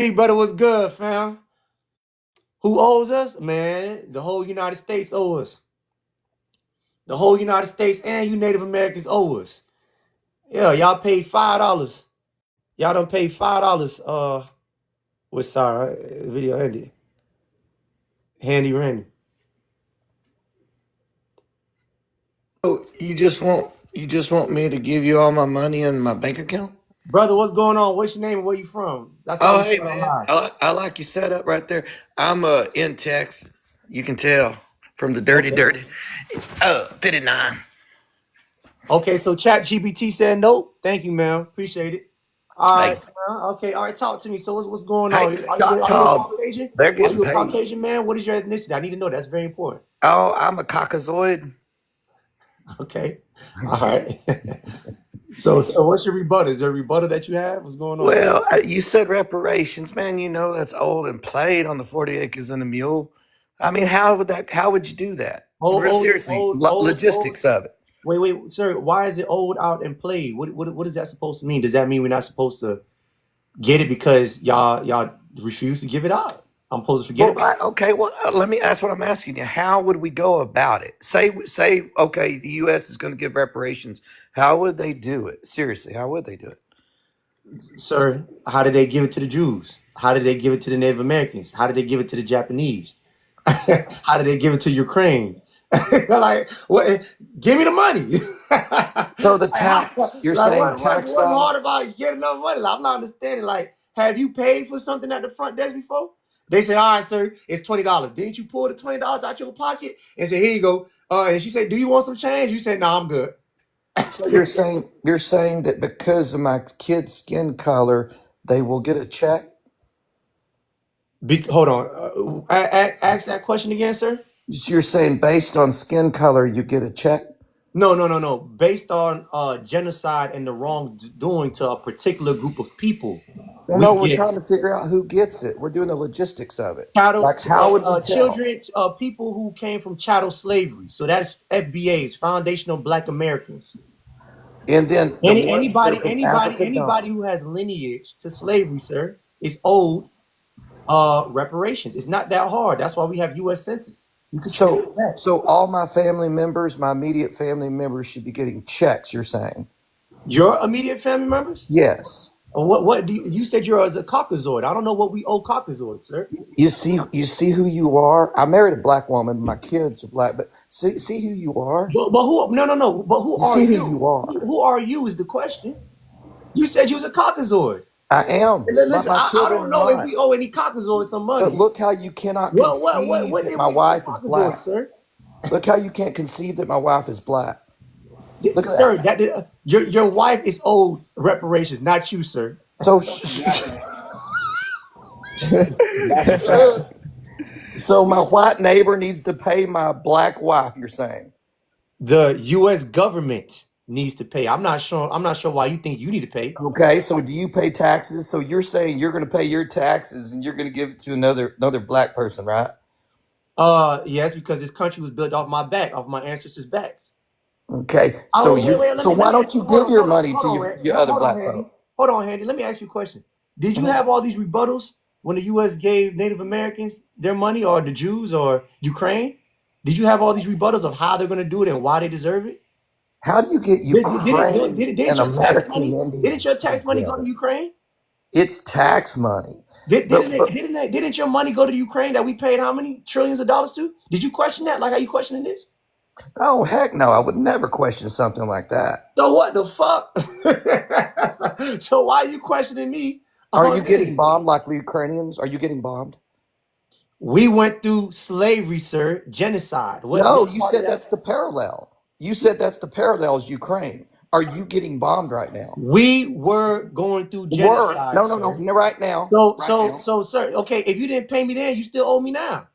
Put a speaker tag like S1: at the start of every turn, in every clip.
S1: Hey, brother, what's good, fam? Who owes us? Man, the whole United States owe us. The whole United States and you Native Americans owe us. Yeah, y'all paid $5. Y'all done paid $5. Sorry, video ended. Handy Randy.
S2: Oh, you just want me to give you all my money in my bank account?
S1: Brother, what's going on? What's your name and where you from? That's how
S2: Oh,
S1: we
S2: hey
S1: start
S2: man,
S1: live.
S2: I like your setup right there. I'm in Texas. You can tell from the dirty,
S1: Okay.
S2: dirty 59.
S1: Okay, so Chat GBT said no. Thank you, man. Appreciate it. All
S2: Hey,
S1: right. Okay. All right. Talk to me. So what's going
S2: hey,
S1: on? Are you a
S2: Choctaw,
S1: Caucasian?
S2: they're
S1: Are
S2: getting
S1: you a
S2: paid.
S1: Caucasian man? What is your ethnicity? I need to know. That's very important.
S2: Oh, I'm a Caucasoid.
S1: Okay. All right. So what's your rebuttal? Is there a rebuttal that you have? What's going on?
S2: Well, you said reparations, man. You know that's old and played on the 40 acres and a mule. I mean, how would you do that?
S1: Old,
S2: Real
S1: old,
S2: seriously,
S1: old, old, old.
S2: logistics of it.
S1: Wait, sir. Why is it old out and played? What is that supposed to mean? Does that mean we're not supposed to get it because y'all refuse to give it out? I'm supposed to forget
S2: Well,
S1: about it?
S2: okay. Well, let me. That's what I'm asking you. How would we go about it? Say, okay, the U.S. is going to give reparations. How would they do it? Seriously, how would they do it?
S1: Sir, how did they give it to the Jews? How did they give it to the Native Americans? How did they give it to the Japanese? How did they give it to Ukraine? Like, what? Give me the money.
S2: So the
S1: Like,
S2: tax, you're
S1: like
S2: saying
S1: what's
S2: tax
S1: hard
S2: dollars?
S1: about getting enough money? Like, I'm not understanding. Like, have you paid for something at the front desk before? They say, all right, sir, it's $20. Didn't you pull the $20 out your pocket and say, here you go? And she said, do you want some change? You said, no, I'm good.
S2: So you're saying that because of my kid's skin color, they will get a check.
S1: Hold on. Ask that question again, sir.
S2: So you're saying based on skin color, you get a check.
S1: No. Based on genocide and the wrongdoing to a particular group of people,
S2: Well,
S1: we
S2: no, we're
S1: get
S2: trying to figure out who gets it. We're doing the logistics of it.
S1: chattel,
S2: Like, how would we tell?
S1: children, people who came from chattel slavery. So that's FBAs, Foundational Black Americans.
S2: And then the
S1: Any
S2: ones that are
S1: anybody,
S2: from
S1: anybody,
S2: Africa
S1: anybody
S2: don't.
S1: who has lineage to slavery, sir, is owed reparations. It's not that hard. That's why we have U.S. Census. You can trace
S2: So,
S1: it back.
S2: so all my family members, my immediate family members, should be getting checks. You're saying
S1: Your immediate family members.
S2: yes.
S1: What do you said you're as a Caucasoid? I don't know what we owe Caucasoids, sir.
S2: You see who you are. I married a black woman. My kids are black, but see who you are.
S1: But who? No. But who
S2: You
S1: are
S2: see who
S1: you?
S2: you are.
S1: Who are you is the question. You said you was a Caucasoid.
S2: I am, but
S1: Listen,
S2: my
S1: I
S2: children
S1: don't
S2: are
S1: know if we
S2: not.
S1: owe any Caucasoids some
S2: But
S1: money.
S2: look how you cannot conceive
S1: What
S2: that
S1: did
S2: my
S1: we owe
S2: wife is
S1: Caucasoids,
S2: black.
S1: sir?
S2: Look how you can't conceive that my wife is black. Look at
S1: Sir,
S2: that.
S1: your wife is owed reparations, not you, sir.
S2: So,
S3: That's a fact.
S2: so my white neighbor needs to pay my black wife. You're saying?
S1: The U.S. government needs to pay. I'm not sure. I'm not sure why you think you need to pay.
S2: Okay, so do you pay taxes? So you're saying you're going to pay your taxes and you're going to give it to another black person, right?
S1: Yes, because this country was built off my back, off my ancestors' backs.
S2: Okay,
S1: Oh,
S2: so you
S1: wait.
S2: so
S1: Let
S2: why
S1: me
S2: don't
S1: ask you.
S2: you give your money
S1: Hold
S2: to
S1: on,
S2: your other
S1: hold on,
S2: black
S1: Handy.
S2: folk?
S1: Hold on, Handy. Let me ask you a question. Did you
S2: Mhm.
S1: have all these rebuttals when the U.S. gave Native Americans their money, or the Jews, or Ukraine? Did you have all these rebuttals of how they're going to do it and why they deserve it?
S2: How do you get Ukraine
S1: Didn't
S2: and
S1: your tax
S2: American
S1: money? Didn't your
S2: Indians
S1: tax money go to
S2: together?
S1: Ukraine?
S2: It's tax money.
S1: Didn't
S2: But,
S1: it,
S2: but
S1: didn't it, didn't your money go to Ukraine that we paid how many trillions of dollars to? Did you question that? Like how you questioning this?
S2: oh heck no, I would never question something like that.
S1: So what the fuck? So why are you questioning me
S2: Are you
S1: on
S2: getting
S1: this?
S2: bombed like the Ukrainians? Are you getting bombed?
S1: We went through slavery, sir, genocide.
S2: No,
S1: What
S2: you
S1: part of
S2: said
S1: that?
S2: that's the parallel. You said that's the parallel is Ukraine. Are you getting bombed right now?
S1: We were going through
S2: Were
S1: genocide,
S2: no, no, no,
S1: sir.
S2: no, right now,
S1: So,
S2: right
S1: so,
S2: now.
S1: so, sir. Okay, if you didn't pay me then, you still owe me now.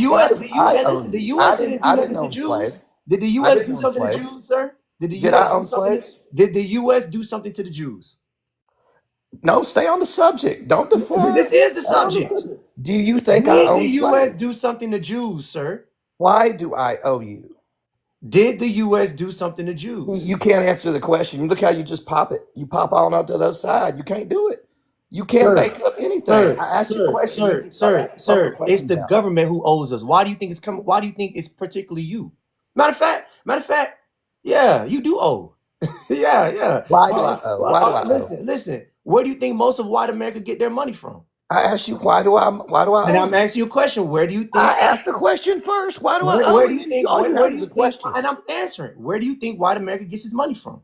S2: Why do
S1: The
S2: I
S1: U.S.
S2: owe
S1: Listen, the
S2: you?
S1: U.S. didn't do
S2: I didn't
S1: nothing to
S2: own slaves.
S1: Jews. Did the
S2: I
S1: U.S.
S2: didn't
S1: do
S2: own
S1: something to
S2: slaves.
S1: Jews, sir? Did the
S2: Did
S1: U.S.
S2: I
S1: do
S2: own
S1: something?
S2: slaves?
S1: Did the U.S. do something to the Jews?
S2: No, stay on the subject. Don't
S1: This
S2: deflect.
S1: is the
S2: Stay on the
S1: subject.
S2: subject. Do you think I
S1: Did the
S2: own
S1: U.S.
S2: slaves?
S1: do something to Jews, sir?
S2: Why do I owe you?
S1: Did the U.S. do something to Jews?
S2: You can't answer the question. Look how you just pop it. You pop on up to the other side. You can't do it. You can't
S1: Sir,
S2: make up anything.
S1: sir,
S2: I asked you a
S1: sir,
S2: question. You
S1: sir,
S2: keep starting
S1: sir,
S2: fucking
S1: sir. It's
S2: questions
S1: the
S2: out.
S1: government who owes us. Why do you think it's coming? Why do you think it's particularly you? Matter of fact, yeah, you do owe. Yeah, yeah.
S2: Why do I owe? Why do I owe?
S1: Listen. Where do you think most of white America get their money from?
S2: I asked you why do I
S1: And
S2: owe
S1: I'm
S2: you?
S1: asking you a question. Where do you think?
S2: I asked the question first. Why do I owe?
S1: Where do
S2: And
S1: you
S2: then
S1: think?
S2: all you
S1: Where
S2: have
S1: do
S2: is a
S1: you think?
S2: question.
S1: And I'm answering. Where do you think white America gets its money from?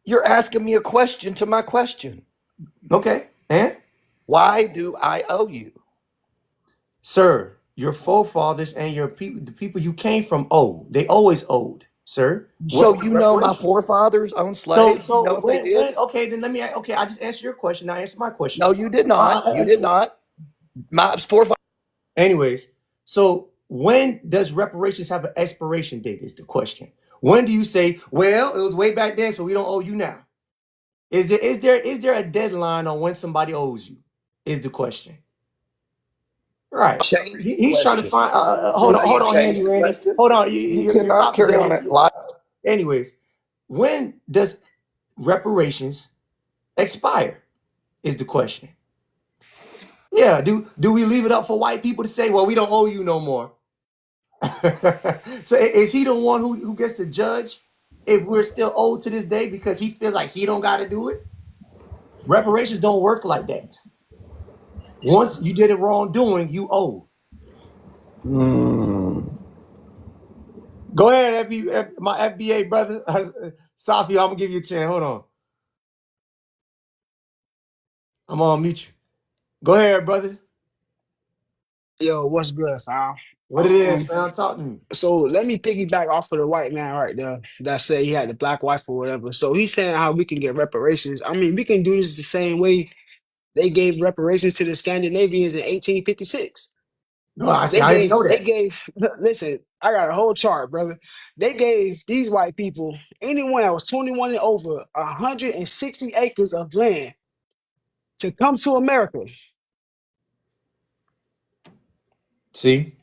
S2: You're asking me a question to my question.
S1: Okay, and
S2: Why do I owe you?
S1: sir, your forefathers and your people, the people you came from, owe. They always owed, sir.
S2: So
S1: What
S2: you know my
S1: reparations?
S2: forefathers owned
S1: So,
S2: slaves? You know
S1: so
S2: if they did?
S1: okay, then let me. Okay, I just answered your question. Now answer my question.
S2: No, you did not. You
S1: Uh,
S2: did not. My forefathers.
S1: anyways, so when does reparations have an expiration date? Is the question. When do you say, well, it was way back then, so we don't owe you now? Is there a deadline on when somebody owes you? Is the question. Right.
S2: Change the
S1: He's trying to
S2: question.
S1: find.
S2: You know
S1: Hold
S2: you
S1: on,
S2: changed
S1: Handy
S2: the
S1: Randy.
S2: question.
S1: Hold on.
S2: You
S1: Your
S2: cannot
S1: topic
S2: carry
S1: don't
S2: on
S1: make
S2: it
S1: sense.
S2: like
S1: Anyways, when does reparations expire? Is the question. Yeah. Do we leave it up for white people to say, well, we don't owe you no more? So is he the one who gets to judge if we're still owed to this day because he feels like he don't got to do it? Reparations don't work like that. Once you did it wrongdoing, you owe. Go ahead, my FBA brother. Safi, I'm gonna give you a chance. Hold on. I'm gonna mute you. Go ahead, brother.
S3: Yo, what's good, fam?
S1: What it is,
S3: Um,
S1: man? Talk to me.
S3: so let me piggyback off of the white man right there that said he had the black wife or whatever. So he's saying how we can get reparations. I mean, we can do this the same way they gave reparations to the Scandinavians in 1856.
S1: No, I see. I didn't know
S3: They
S1: that.
S3: gave, listen, I got a whole chart, brother. They gave these white people, anyone that was 21 and over, 160 acres of land to come to America.
S1: See,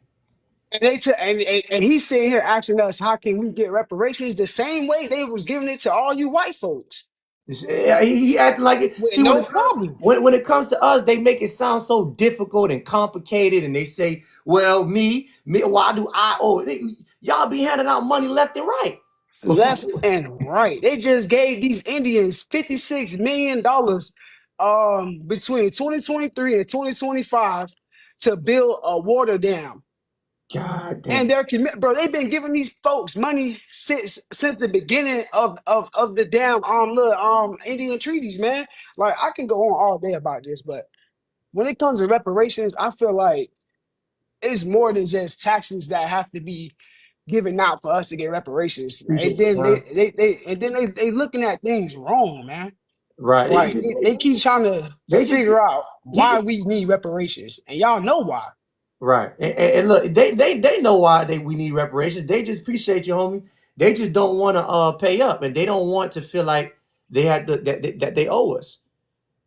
S3: And and he's sitting here asking us, how can we get reparations the same way they was giving it to all you white folks
S1: yeah, he acting like it.
S3: with
S1: See,
S3: no problem.
S1: when it comes to us, they make it sound so difficult and complicated, and they say, "Well, me, why do I owe it?" Y'all be handing out money left and right.
S3: Left and right. They just gave these Indians $56 million between 2023 and 2025 to build a water dam.
S1: God
S3: And
S1: damn.
S3: they're commit, bro. They've been giving these folks money since the beginning of the damn Indian treaties, man. Like I can go on all day about this, but when it comes to reparations, I feel like it's more than just taxes that have to be given out for us to get reparations. And
S1: Appreciate
S3: then
S1: you,
S3: they looking at things wrong, man.
S1: right.
S3: Like they keep trying to
S1: They just
S3: figure out why
S1: get
S3: we need reparations, and y'all know why.
S1: right. And look, they know why we need reparations. They just appreciate you, homie. They just don't want to pay up, and they don't want to feel like they had that they owe us.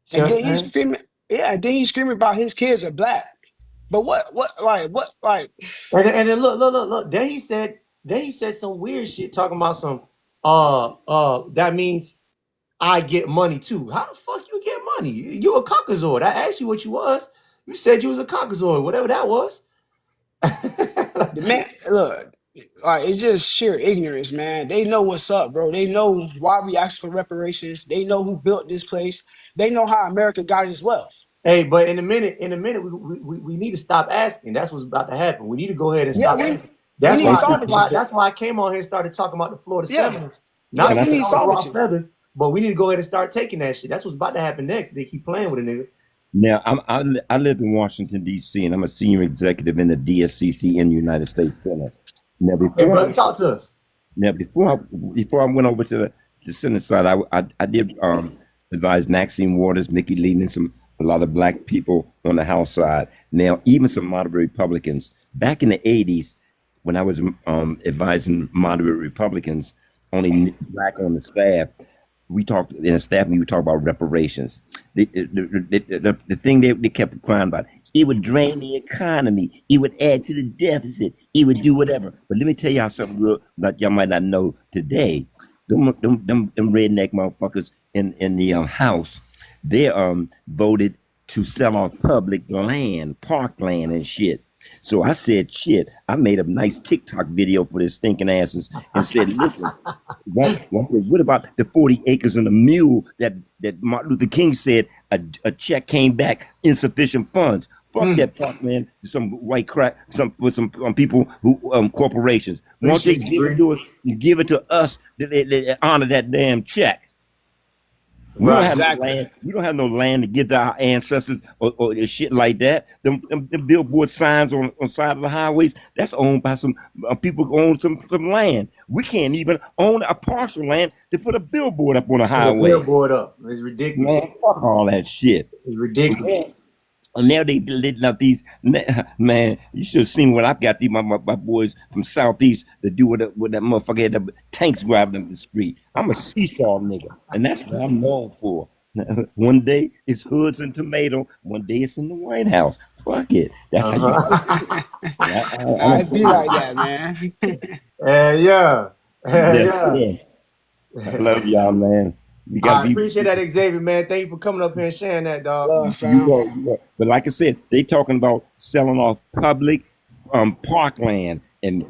S1: See
S3: And
S1: what
S3: then
S1: I'm
S3: he's
S1: saying?
S3: screaming, yeah. And then he's screaming about his kids are black. But like
S1: And then look. Then he said some weird shit talking about some that means I get money too. How the fuck you get money? You a caucasoid. I asked you what you was. You said you was a caucasoid, whatever that was.
S3: the man, look, like it's just sheer ignorance, man. They know what's up, bro. They know why we asked for reparations. They know who built this place. They know how America got its wealth.
S1: Hey, but in a minute, we need to stop asking. That's what's about to happen. We need to go ahead and
S3: Yeah,
S1: stop asking.
S3: we
S1: That's
S3: need
S1: why.
S2: Thank you.
S1: That's why.
S3: sovereignty.
S1: That's why I came on here and started talking about the Florida
S3: Yeah,
S1: Seminoles.
S3: yeah,
S1: Not
S2: Can I
S3: we
S1: being
S2: say
S3: need
S1: on the raw
S3: sovereignty.
S1: feathers, but we need to go ahead and start taking that shit. That's what's about to happen next. They keep playing with a nigga.
S4: Now, I live in Washington, D.C., and I'm a senior executive in the DSCC in the United States Senate. Now,
S1: Hey, brother, talk to us.
S4: before I went over to the Senate side, I did advise Maxine Waters, Mickey Lee, and a lot of black people on the House side. Now, even some moderate Republicans. Back in the '80s, when I was advising moderate Republicans, only black on the staff, we talked in a staff meeting. We talked about reparations. The thing they kept crying about. It would drain the economy. It would add to the deficit. It would do whatever. But let me tell y'all something real that y'all might not know today. Them redneck motherfuckers in the House. they voted to sell off public land, parkland and shit. So I said, shit, I made a nice TikTok video for this stinking asses and said, listen, what about the 40 acres and a mule that Martin Luther King said a check came back insufficient funds? Fuck
S1: Mm,
S4: that parkland to some white crack, some people who corporations. Won't they
S1: appreciate you,
S4: give it
S1: Bree.
S4: to us? Give it to us that honor that damn check. We don't
S1: Right.
S4: have no
S3: Exactly.
S4: land. We don't have no land to give to our ancestors or shit like that. Them billboard signs on side of the highways, that's owned by some people who own some land. We can't even own a partial land to put a billboard up on a
S1: Put a
S4: highway.
S1: billboard up. It's ridiculous.
S4: Man, fuck all that shit.
S1: It's ridiculous.
S4: And now they letting out these man. You should have seen what I've got. These my boys from southeast to do with that motherfucker had the tanks driving up the street. I'm a seesaw nigga, and that's what I'm known for. One day it's hoods and tomato. One day it's in the White House. Fuck it. That's how you.
S1: Uh-huh.
S4: I
S3: I
S4: don't
S3: be
S4: play
S3: like that, man.
S1: Yeah.
S4: that.
S1: Yeah.
S4: Yeah. I love y'all, man. You gotta
S1: I
S4: be.
S1: appreciate that, Xavier, man. Thank you for coming up here and sharing that, dog.
S3: Love,
S4: You
S3: fam.
S4: go, you go. But like I said, they talking about selling off public parkland and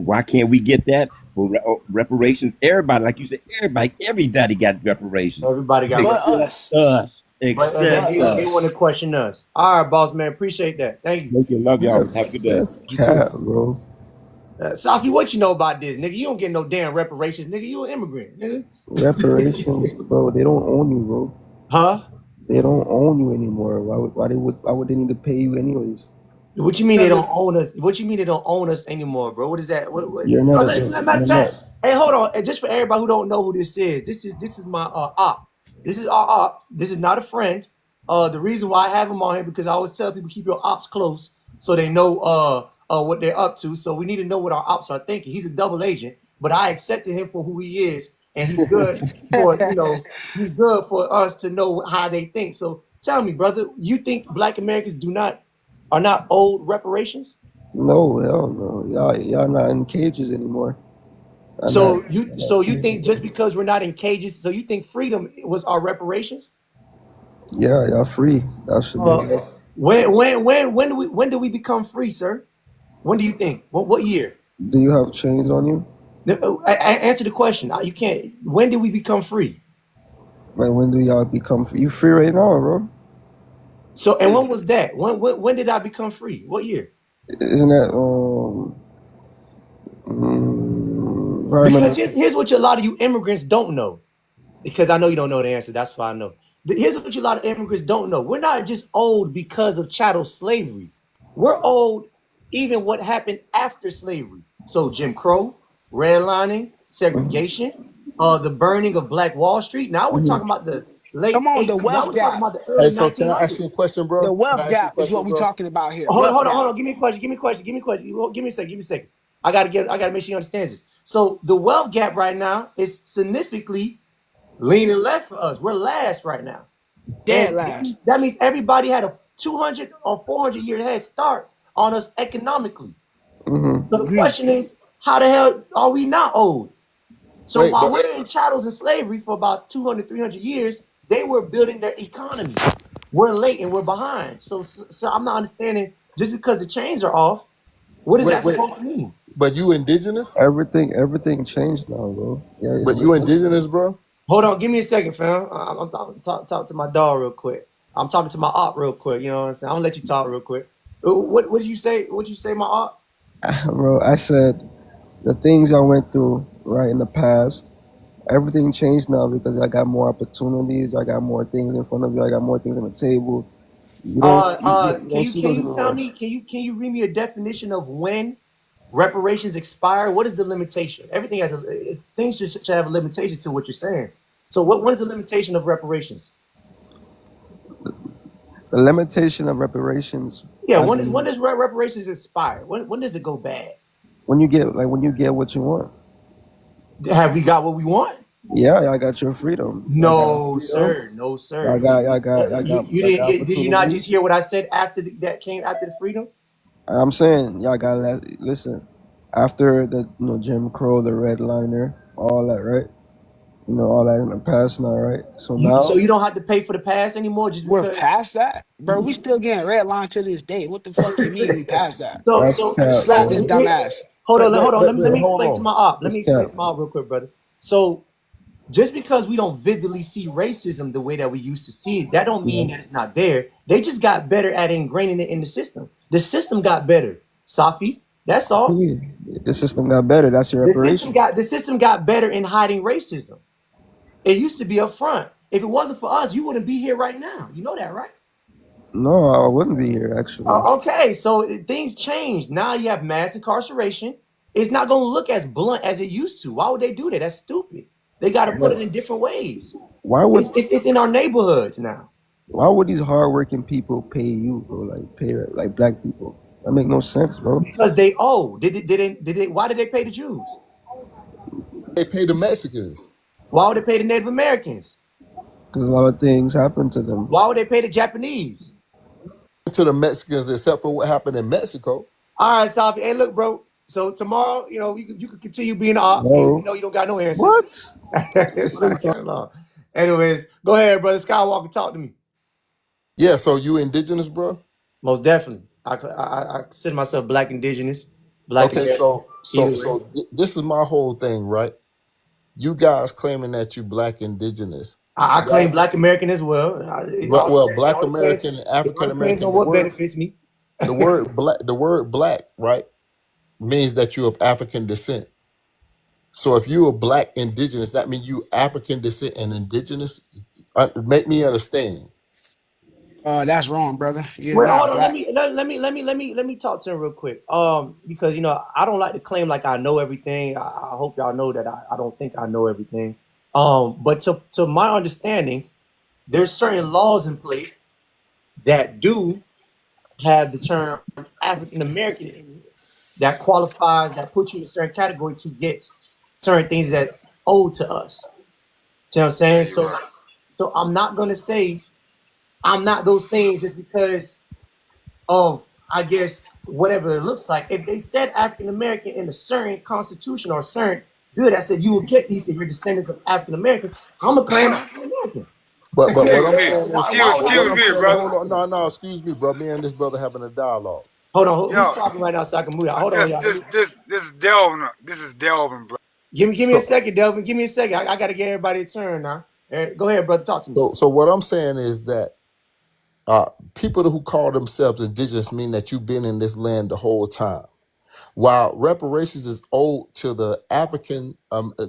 S4: why can't we get that for reparations? Everybody, like you said, everybody got reparations
S1: Everybody got
S3: But
S1: reparations.
S3: us.
S4: except us,
S1: But
S3: But
S1: they want to
S3: us.
S1: question us. All right, boss man. Appreciate that. Thank you.
S4: Thank you. Love y'all. Have a
S5: That's
S4: good day.
S5: that's
S4: You too.
S5: cat, bro.
S1: Safi, what you know about this, nigga? You don't get no damn reparations, nigga. You an immigrant, nigga.
S5: Reparations, bro. They don't own you, bro.
S1: Huh?
S5: They don't own you anymore. Why would they need to pay you anyways?
S1: What you mean they
S3: Because
S1: don't own us? What you mean they don't own us anymore, bro? What is that? What?
S5: You're not
S1: Oh,
S5: a
S1: matter of
S5: you're not
S1: fact, hey, hold on. And just for everybody who don't know who this is my op. This is our op. This is not a friend. The reason why I have him on here because I always tell people keep your ops close so they know what they're up to. So we need to know what our ops are thinking. He's a double agent, but I accepted him for who he is, and he's good for he's good for us to know how they think. So tell me, brother, you think Black Americans are not owed reparations?
S5: no hell no. Y'all not in cages anymore. I'm not.
S1: So you think just because we're not in cages, so you think freedom was our reparations?
S5: Yeah, y'all free. That should be
S1: Uh,
S5: enough.
S1: when do we become free, sir? When do you think? What year?
S5: Do you have chains on you?
S1: Answer the question. You can't. When did we become free?
S5: Like when do y'all become free? You free right now, bro?
S1: So and when was that? When did I become free? What year?
S5: Isn't that
S1: Because
S5: environmental?
S1: here's what a lot of you immigrants don't know. Because I know you don't know the answer. That's why I know. Here's what a lot of immigrants don't know. We're not just old because of chattel slavery. We're old even what happened after slavery. So Jim Crow, redlining, segregation, the burning of Black Wall Street. Now we're talking about the late
S3: come on, the
S1: eight. Now
S3: wealth
S1: we're talking
S3: gap.
S1: about the
S6: Hey,
S1: early
S6: so can I ask
S1: 1900s.
S6: you a question,
S3: The
S6: bro? Can
S3: wealth
S6: I ask you a
S3: gap is
S6: question,
S3: what we're
S6: bro?
S3: talking about here.
S1: Hold on,
S3: Wealth
S1: hold on, hold
S3: gap.
S1: on. Give me a question. Give me a question. Give me a question. Give me a second. Give me a second. I gotta make sure you understand this. So the wealth gap right now is significantly leaning left for us. We're last right now.
S3: Dead
S1: And
S3: last.
S1: that means everybody had a 200 or 400-year head start on us economically.
S5: Mm-hmm.
S1: So the
S3: Agreed.
S1: question is, how the hell are we not old? So
S6: Wait,
S1: while
S6: but
S1: we're in chattels and slavery for about 200, 300 years, they were building their economy. We're late and we're behind. So I'm not understanding just because the chains are off, what is that
S6: wait,
S1: supposed to mean?
S6: but you indigenous?
S5: Everything changed now, bro. Yeah,
S6: But you indigenous, bro?
S1: Hold on, give me a second, fam. I'm talking to my dog real quick. I'm talking to my op real quick. You know what I'm saying? I'm gonna let you talk real quick. What did you say? What did you say, my op?
S5: bro. I said the things I went through right in the past. Everything changed now because I got more opportunities. I got more things in front of you. I got more things on the table. You
S1: Can
S5: don't
S1: you
S5: see
S1: can
S5: those
S1: you tell
S5: anymore.
S1: me? Can you read me a definition of when reparations expire? What is the limitation? Everything has things should have a limitation to what you're saying. So what is the limitation of reparations?
S5: The limitation of reparations,
S1: Yeah,
S5: as
S1: when
S5: in
S1: does reparations expire? When does it go bad?
S5: when you get what you want.
S1: Have we got what we want?
S5: Yeah, y'all got your freedom. Y'all got
S1: No,
S5: freedom.
S1: sir. No, sir. You
S5: Y'all got
S1: didn't. Did you not just hear
S5: opportunities.
S1: what I said after that came after the freedom?
S5: I'm saying y'all got listen. After the Jim Crow, the redliner, all that, right? You know, all that in the past now, right? So
S1: So
S5: now,
S1: you don't have to pay for the pass anymore just
S3: We're
S1: because.
S3: past that, bro. We still getting red line to this day. What the fuck you mean we past that?
S1: so
S5: that's
S1: so
S5: cap,
S3: Slap this
S5: bro.
S3: dumbass.
S1: hold on. Let
S6: Wait,
S1: me
S6: hold
S1: explain to
S6: on.
S1: my op. Let
S5: It's
S1: me explain
S5: cap.
S1: to my op real quick, brother. So just because we don't vividly see racism the way that we used to see it, that don't
S5: Yeah.
S1: mean that it's not there. They just got better at ingraining it in the system. The system got better, Safi. That's all.
S5: Yeah. The system got better. That's your reparation.
S1: The system got better in hiding racism. It used to be up front. If it wasn't for us, you wouldn't be here right now. You know that, right?
S5: No, I wouldn't be here actually.
S1: Okay, so things changed. Now you have mass incarceration. It's not going to look as blunt as it used to. Why would they do that? That's stupid. They got to put it in different ways.
S5: Why would
S1: It's in our neighborhoods now.
S5: why would these hardworking people pay you, bro? Like pay like black people? That make no sense, bro.
S1: Because they owe. Did it? Why did they pay the Jews?
S6: They pay the Mexicans.
S1: Why would they pay the Native Americans?
S5: Because a lot of things happen to them.
S1: Why would they pay the Japanese?
S6: To the Mexicans, except for what happened in Mexico.
S1: All right, Safi. Hey, look, bro. So tomorrow, you could continue being op.
S5: No.
S1: You don't got no answers.
S5: What?
S1: It's not kind of long. Anyways, go ahead, brother Skywalker. Talk to me.
S6: Yeah, so you indigenous, bro?
S1: Most definitely. I consider myself black indigenous, black
S6: Okay,
S1: American. Either way.
S6: this is my whole thing, right? You guys claiming that you black indigenous.
S1: I claim
S6: Y'all,
S1: black American as well.
S6: well, black American and
S1: It all
S6: African
S1: depends
S6: American,
S1: on what benefits me.
S6: the word black, right, means that you're of African descent. So if you are black indigenous, that means you African descent and indigenous. Make me understand.
S3: That's wrong, brother. You're
S1: Well,
S3: not
S1: hold on.
S3: black.
S1: Let me talk to him real quick. Because I don't like to claim like I know everything. I hope y'all know that I don't think I know everything. But to my understanding, there's certain laws in place that do have the term African American in it that qualifies, that puts you in a certain category to get certain things that's owed to us. You know what I'm saying? So I'm not gonna say I'm not those things just because of, I guess, whatever it looks like. If they said African American in a certain constitution or certain bill that said you will get these if you're descendants of African Americans, I'm gonna claim African American.
S6: But what
S7: Excuse
S6: I'm
S7: me.
S6: saying is,
S1: Why would I
S6: what
S7: Excuse
S6: I'm
S7: me,
S6: saying is,
S7: brother.
S6: hold on, no, excuse me, bro. Me and this brother having a dialogue.
S1: hold on? Who's
S7: Yo,
S1: talking right now so I can move out? Hold on,
S7: this
S1: y'all.
S7: this this this is Delvin. This is Delvin, bro.
S1: Give me a
S6: So,
S1: second, Delvin. Give me a second. I got to give everybody a turn now. Go ahead, brother. Talk to me.
S6: so what I'm saying is that people who call themselves indigenous mean that you've been in this land the whole time. While reparations is owed to the African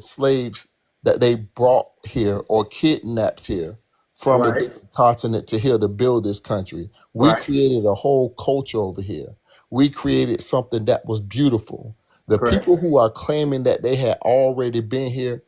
S6: slaves that they brought here or kidnapped here from a
S1: Right,
S6: different continent to here to build this country, we
S1: right,
S6: created a whole culture over here. We created something that was beautiful. The
S1: correct.
S6: people who are claiming that they had already been here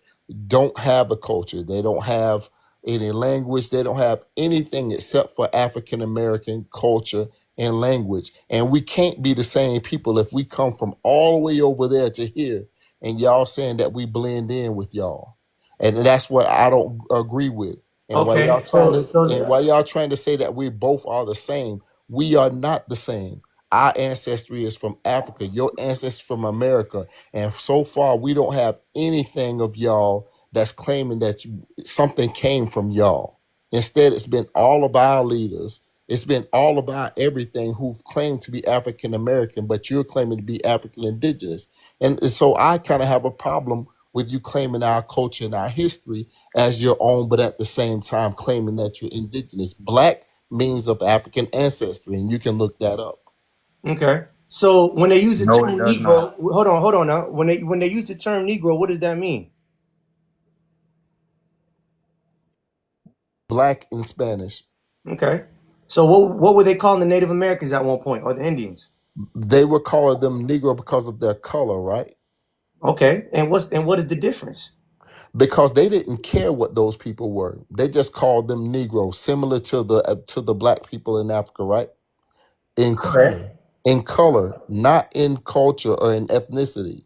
S6: don't have a culture. They don't have any language. They don't have anything except for African American culture and language. And we can't be the same people if we come from all the way over there to here and y'all saying that we blend in with y'all. And that's what I don't agree with. And while
S1: Okay,
S6: y'all trying to and
S1: so
S6: while y'all trying to say that we both are the same, we are not the same. Our ancestry is from Africa, your ancestry from America. And so far we don't have anything of y'all that's claiming that something came from y'all. Instead, it's been all of our leaders, it's been all about everything who've claimed to be African American, but you're claiming to be African indigenous. And so I kind of have a problem with you claiming our culture and our history as your own, but at the same time claiming that you're indigenous. Black means of African ancestry, and you can look that up.
S1: okay. So when they use the
S7: No, it
S1: term
S7: does not.
S1: Negro, hold on now. When they use the term Negro, what does that mean?
S6: Black in Spanish.
S1: Okay. So what were they calling the Native Americans at one point, or the Indians?
S6: They were calling them Negro because of their color, right?
S1: Okay. And what is the difference?
S6: Because they didn't care what those people were. They just called them Negroes, similar to the black people in Africa, right? In
S1: Correct.
S6: color, in color, not in culture or in ethnicity.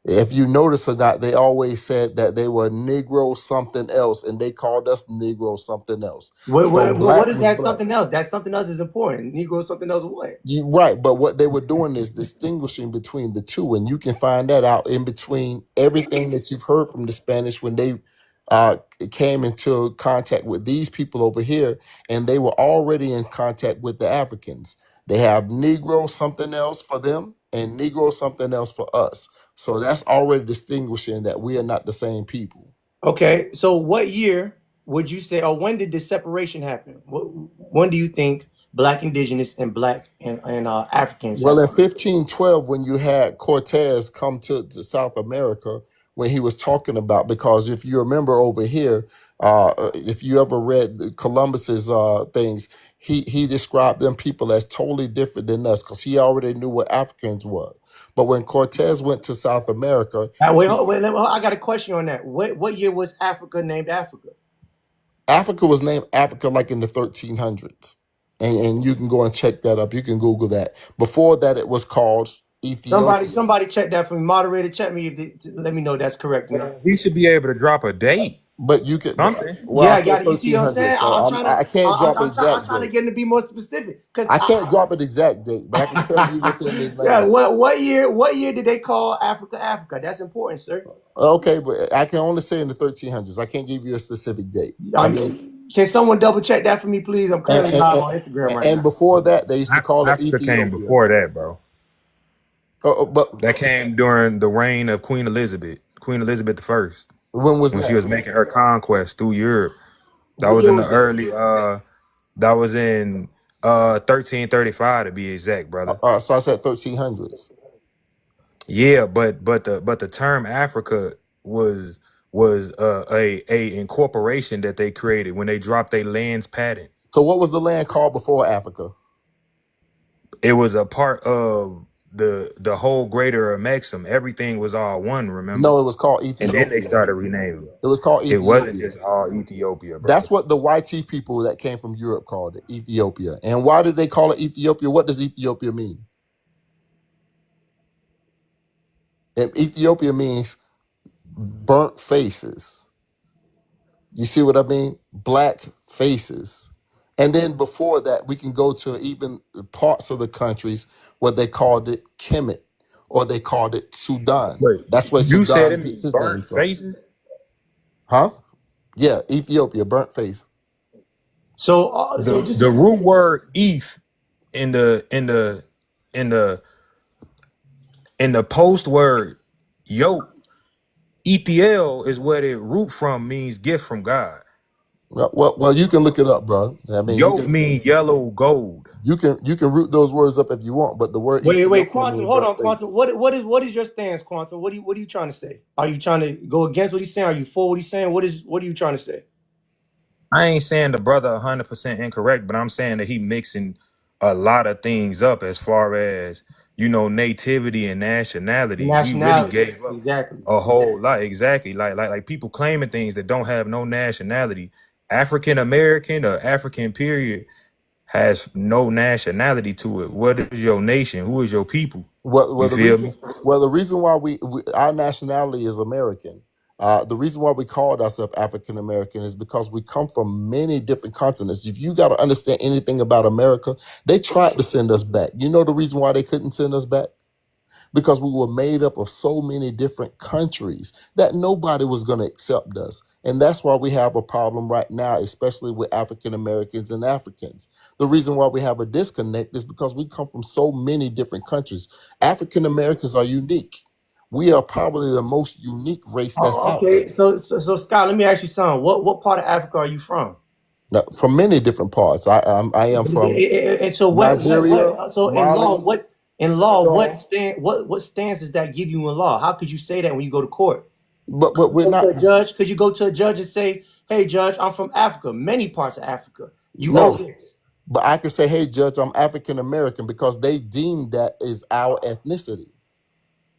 S6: If you notice or not, they always said that they were Negro something else, and they called us Negro something else. So
S1: What
S6: black
S1: is
S6: was
S1: that
S6: black.
S1: something else? That something else is important. Negro is something else what?
S6: You right, but what they were doing is distinguishing between the two, and you can find that out in between everything that you've heard from the Spanish when they uh, came into contact with these people over here, and they were already in contact with the Africans. They have Negro something else for them, and Negro something else for us. So that's already distinguishing that we are not the same people.
S1: Okay, so what year would you say, or when did the separation happen? When do you think Black indigenous and Black and Africans
S6: Well, in
S1: separated?
S6: 1512, when you had Cortez come to South America, when he was talking about, because if you remember over here, if you ever read Columbus's things, he described them people as totally different than us because he already knew what Africans were. But when Cortez went to South America,
S1: Wait,
S6: he,
S1: I got a question on that. What year was Africa named Africa?
S6: Africa was named Africa like in the 1300s. And you can go and check that up. You can Google that. Before that, it was called Ethiopia.
S1: Somebody check that for me. Moderator, check me let me know that's correct or not.
S8: Man, he should be able to drop a date,
S6: But you could,
S8: something.
S6: well,
S1: Yeah,
S6: I
S1: I
S6: said
S1: got it. You see what I'm
S6: 1300,
S1: saying?
S6: so I can't drop
S1: I'm
S6: exact
S1: trying to
S6: date.
S1: get him to be more specific because
S6: I can't drop an exact date, but I can tell you within the
S1: yeah.
S6: language.
S1: What year did they call Africa Africa? That's important, sir.
S6: Okay, but I can only say in the 1300s. I can't give you a specific date. I mean,
S1: Can someone double check that for me, please? I'm
S6: and,
S1: currently
S6: and,
S1: live
S6: and,
S1: on Instagram right
S6: and
S1: now.
S6: before that, they used to call it
S8: Africa came
S6: Ethiopia.
S8: before that, bro.
S6: But
S8: That came during the reign of Queen Elizabeth the First,
S6: when was
S8: when she
S6: that?
S8: was making her conquest through Europe. That
S1: What
S8: was
S1: year
S8: in the
S1: was that?
S8: early that was in 1335 to be exact, brother.
S6: So I said 1300s.
S8: Yeah, but the term Africa was a incorporation that they created when they dropped their lands patent.
S6: So what was the land called before Africa?
S8: It was a part of the whole greater Maxim. Everything was all one, remember?
S6: No, it was called
S8: And then they
S6: Ethiopia.
S8: started renaming.
S6: It was called
S8: It wasn't
S6: Ethiopia.
S8: just all Ethiopia,
S6: That's
S8: brother.
S6: what the YT people that came from Europe called it, Ethiopia. And why did they call it Ethiopia? What does Ethiopia mean? And Ethiopia means burnt faces. You see what I mean? Black faces. And then before that, we can go to even parts of the countries where they called it Kemet or they called it Sudan.
S8: Wait,
S6: That's where
S8: you said
S6: Sudan
S8: it
S6: gets
S8: means
S6: his name
S8: burnt
S6: from.
S8: faces?
S6: Huh? Yeah, Ethiopia, burnt face.
S1: So just
S8: The root word "eth" in in the in the post word "yoke," Ethiel is where the root from means gift from God.
S6: Well, you can look it up, bro. I mean,
S8: Yoke mean yellow gold.
S6: you can root those words up if you want, but the word
S1: wait,
S6: Ethiopia
S1: Quantum,
S6: means
S1: hold
S6: burnt
S1: on, Quantum.
S6: faces.
S1: What is your stance, Quantum? What are you trying to say? Are you trying to go against what he's saying? Are you for what he's saying? What are you trying to say?
S8: I ain't saying the brother 100% incorrect, but I'm saying that he mixing a lot of things up as far as nativity and nationality. We really
S1: Nationality,
S8: gave up
S1: exactly.
S8: a whole lot. Exactly, like people claiming things that don't have no nationality. African American or African period has no nationality to it. What is your nation? Who is your people?
S6: Well,
S8: You feel me?
S6: the reason why we our nationality is American. The reason why we called ourselves African American is because we come from many different continents. If you got to understand anything about America, they tried to send us back. You know the reason why they couldn't send us back? Because we were made up of so many different countries that nobody was going to accept us. And that's why we have a problem right now, especially with African Americans and Africans. The reason why we have a disconnect is because we come from so many different countries. African Americans are unique. We are probably the most unique race that's
S1: Oh,
S6: out there.
S1: okay. So Scott, let me ask you something. What part of Africa are you from?
S6: Now, from many different parts. I am from
S1: And so
S6: Nigeria,
S1: so
S6: Mali,
S1: in law
S6: Senegal,
S1: what stance does that give you in law? How could you say that when you go to court?
S6: but we're
S1: Go to
S6: not.
S1: a judge? Could you go to a judge and say, "Hey, judge, I'm from Africa, many parts of Africa. You owe
S6: No,
S1: this."
S6: but I can say, hey, Judge, I'm African American because they deem that is our ethnicity.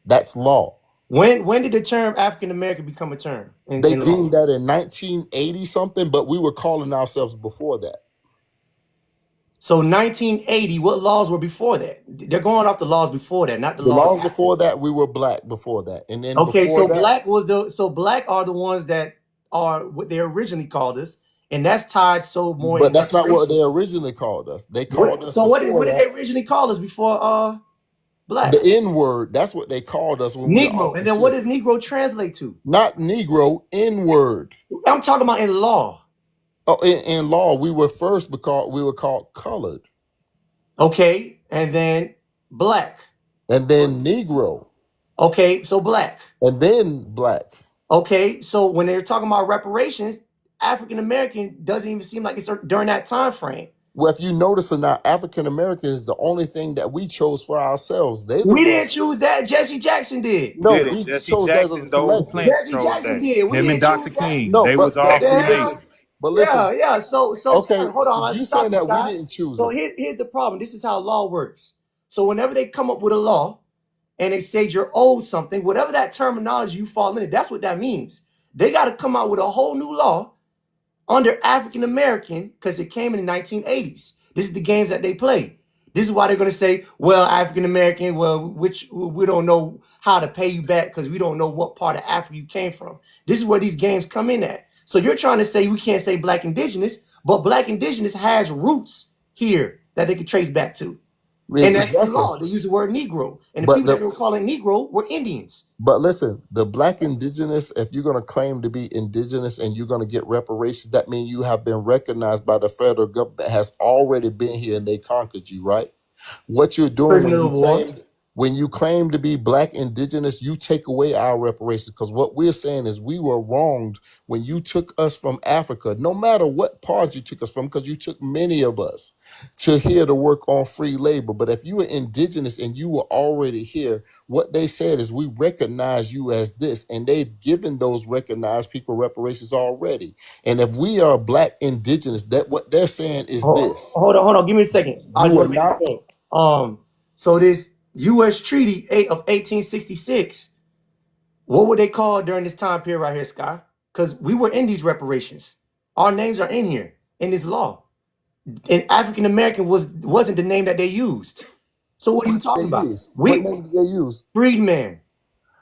S6: That's law.
S1: When did the term African American become a term
S6: They
S1: in law?
S6: deemed that in 1980 something, but we were calling ourselves before that.
S1: So 1980, what laws were before that? They're going off the laws before that, not the
S6: The
S1: laws
S6: laws
S1: after
S6: before
S1: that.
S6: that, we were black before that. And then
S1: Okay,
S6: before
S1: so
S6: that,
S1: black are the ones that are what they originally called us, and that's tied so more
S6: but
S1: in
S6: that's not what
S1: reparations.
S6: they originally called us. They called us
S1: What
S6: before
S1: did they
S6: that.
S1: originally call us before Black.
S6: The N word, that's what they called us when we were off
S1: Negro. And
S6: the
S1: then what does
S6: ships.
S1: Negro translate to?
S6: Not Negro, N word.
S1: I'm talking about in law.
S6: Oh, in law, we were first because we were called colored,
S1: Okay. And then black.
S6: and then Negro,
S1: Okay. So black.
S6: and then black.
S1: Okay. So when they're talking about reparations, African American doesn't even seem like it's during that time frame.
S6: Well, if you notice or not, African American is the only thing that we chose for ourselves. They the
S1: We didn't
S6: ones.
S1: choose that. Jesse Jackson did.
S6: No,
S8: Did it?
S6: we
S8: Jesse
S6: chose that as a
S8: Jackson, those
S6: collective.
S8: plants
S1: Jesse
S8: chose
S1: Jackson
S8: that.
S1: did. We
S8: Him and
S1: didn't
S8: Dr.
S1: choose that.
S8: King,
S6: No,
S8: they was
S1: What
S8: all
S1: the
S6: but
S1: hell?
S8: Freemasons.
S1: Yeah,
S6: listen.
S1: yeah. So
S6: Okay,
S1: son, hold
S6: so
S1: on. Let
S6: you
S1: me stop
S6: saying
S1: you,
S6: that we
S1: Sky.
S6: didn't choose
S1: So
S6: it?
S1: here's the problem. This is how law works. So whenever they come up with a law and they say you're owed something, whatever that terminology you fall into, that's what that means. They got to come out with a whole new law under African American because it came in the 1980s. This is the games that they play. This is why they're going to say, well, African American, well, which we don't know how to pay you back because we don't know what part of Africa you came from. This is where these games come in at. So you're trying to say we can't say black indigenous, but black indigenous has roots here that they could trace back to.
S6: Yeah,
S1: And that's in
S6: exactly.
S1: law. They use the word Negro. And the
S6: But
S1: people
S6: the
S1: that were calling Negro were Indians.
S6: but listen, the black indigenous, if you're gonna claim to be indigenous and you're gonna get reparations, that means you have been recognized by the federal government that has already been here and they conquered you, right? What you're doing
S1: Prisoner of war.
S6: when you claim to be black indigenous, you take away our reparations because what we're saying is we were wronged when you took us from Africa, no matter what part you took us from, because you took many of us to here to work on free labor. But if you were indigenous and you were already here, what they said is we recognize you as this, and they've given those recognized people reparations already. And if we are black indigenous, that what they're saying is this:
S1: Hold on. Give me a second. I
S6: you
S1: just
S6: are
S1: want to make
S6: not.
S1: a point. So this U.S. Treaty 8 of 1866, what would they call during this time period right here, Sky? Because we were in these reparations. Our names are in here in this law. And African American wasn't the name that they used. So what are you
S6: What did
S1: talking
S6: they
S1: about?
S6: use? What
S1: We
S6: name did they use?
S1: freedmen,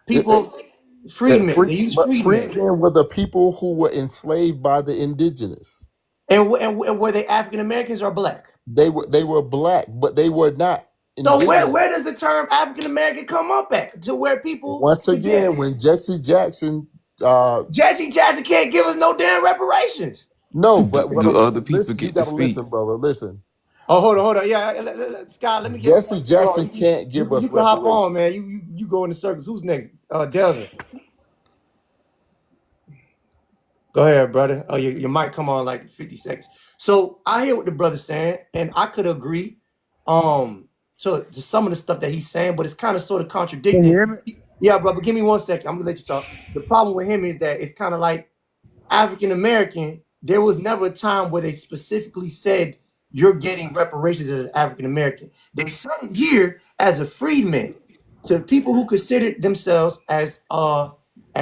S1: people, freedmen. They use
S6: But
S1: freedmen.
S6: freedmen were the people who were enslaved by the indigenous.
S1: And were they African Americans or black?
S6: They were black, but they were not
S1: So where
S6: indigenous.
S1: does the term African American come up at? To where people
S6: Once
S1: forget.
S6: again, when Jesse Jackson, uh,
S1: Jesse Jackson can't give us no damn reparations.
S6: no,
S9: Do,
S6: but what
S9: do
S6: I'm
S9: other
S6: saying,
S9: people
S6: listen, you
S9: get to
S6: got to
S9: speak?
S6: listen, brother. Listen,
S1: Oh, hold on. Yeah, Scott, let me get
S6: Jesse
S1: somebody. Hold on.
S6: Jackson can't give us
S1: You can hop
S6: reparations.
S1: on, man. You go in the circles. Who's next? Delvin. Go ahead, brother. Oh, your mic come on like 50 seconds. So I hear what the brother's saying, and I could agree to some of the stuff that he's saying, but it's kind of sort of
S10: Can you
S1: contradicting.
S10: hear me?
S1: Yeah, brother, give me 1 second. I'm gonna let you talk. The problem with him is that it's kind of like African American, there was never a time where they specifically said you're getting reparations as African American. They said it here as a freedman to people who considered themselves as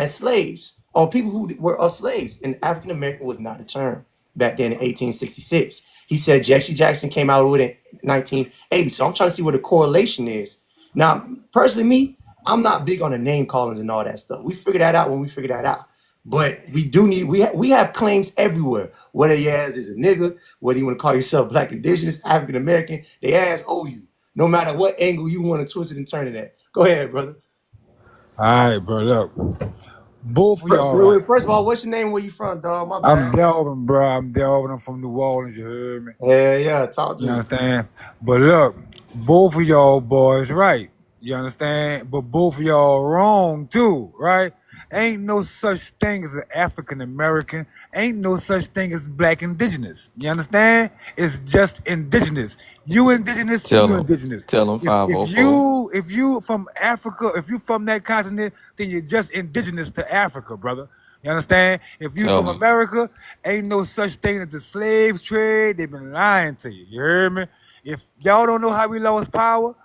S1: slaves or people who were slaves. And African American was not a term back then in 1866. He said Jesse Jackson came out with it in 1980. So I'm trying to see where the correlation is. Now, personally, me, I'm not big on the name callings and all that stuff. We figured that out when we figured that out. But we do need we have claims everywhere. Whether your ass is a nigga, whether you want to call yourself black indigenous, African American, they ass owe you. No matter what angle you want to twist it and turn it at. Go ahead, brother.
S10: All right, bro. Look, both of y'all right.
S1: First of all, what's your name? Where you from, dog? My
S10: I'm
S1: bad.
S10: Delvin, bro. I'm Delvin. I'm from New Orleans. You heard me?
S1: Yeah, talk to
S10: You
S1: me.
S10: understand? But look, both of y'all boys right. You understand? But both of y'all wrong too, right? Ain't no such thing as an African American. Ain't no such thing as black indigenous. You understand? It's just indigenous. You indigenous, you indigenous.
S9: Tell them
S10: If
S9: 504.
S10: you from Africa, if you from that continent, then you're just indigenous to Africa, brother. You understand? If you
S9: Tell
S10: from
S9: them.
S10: America, ain't no such thing as the slave trade. They've been lying to you. You heard me? If y'all don't know how we lost power,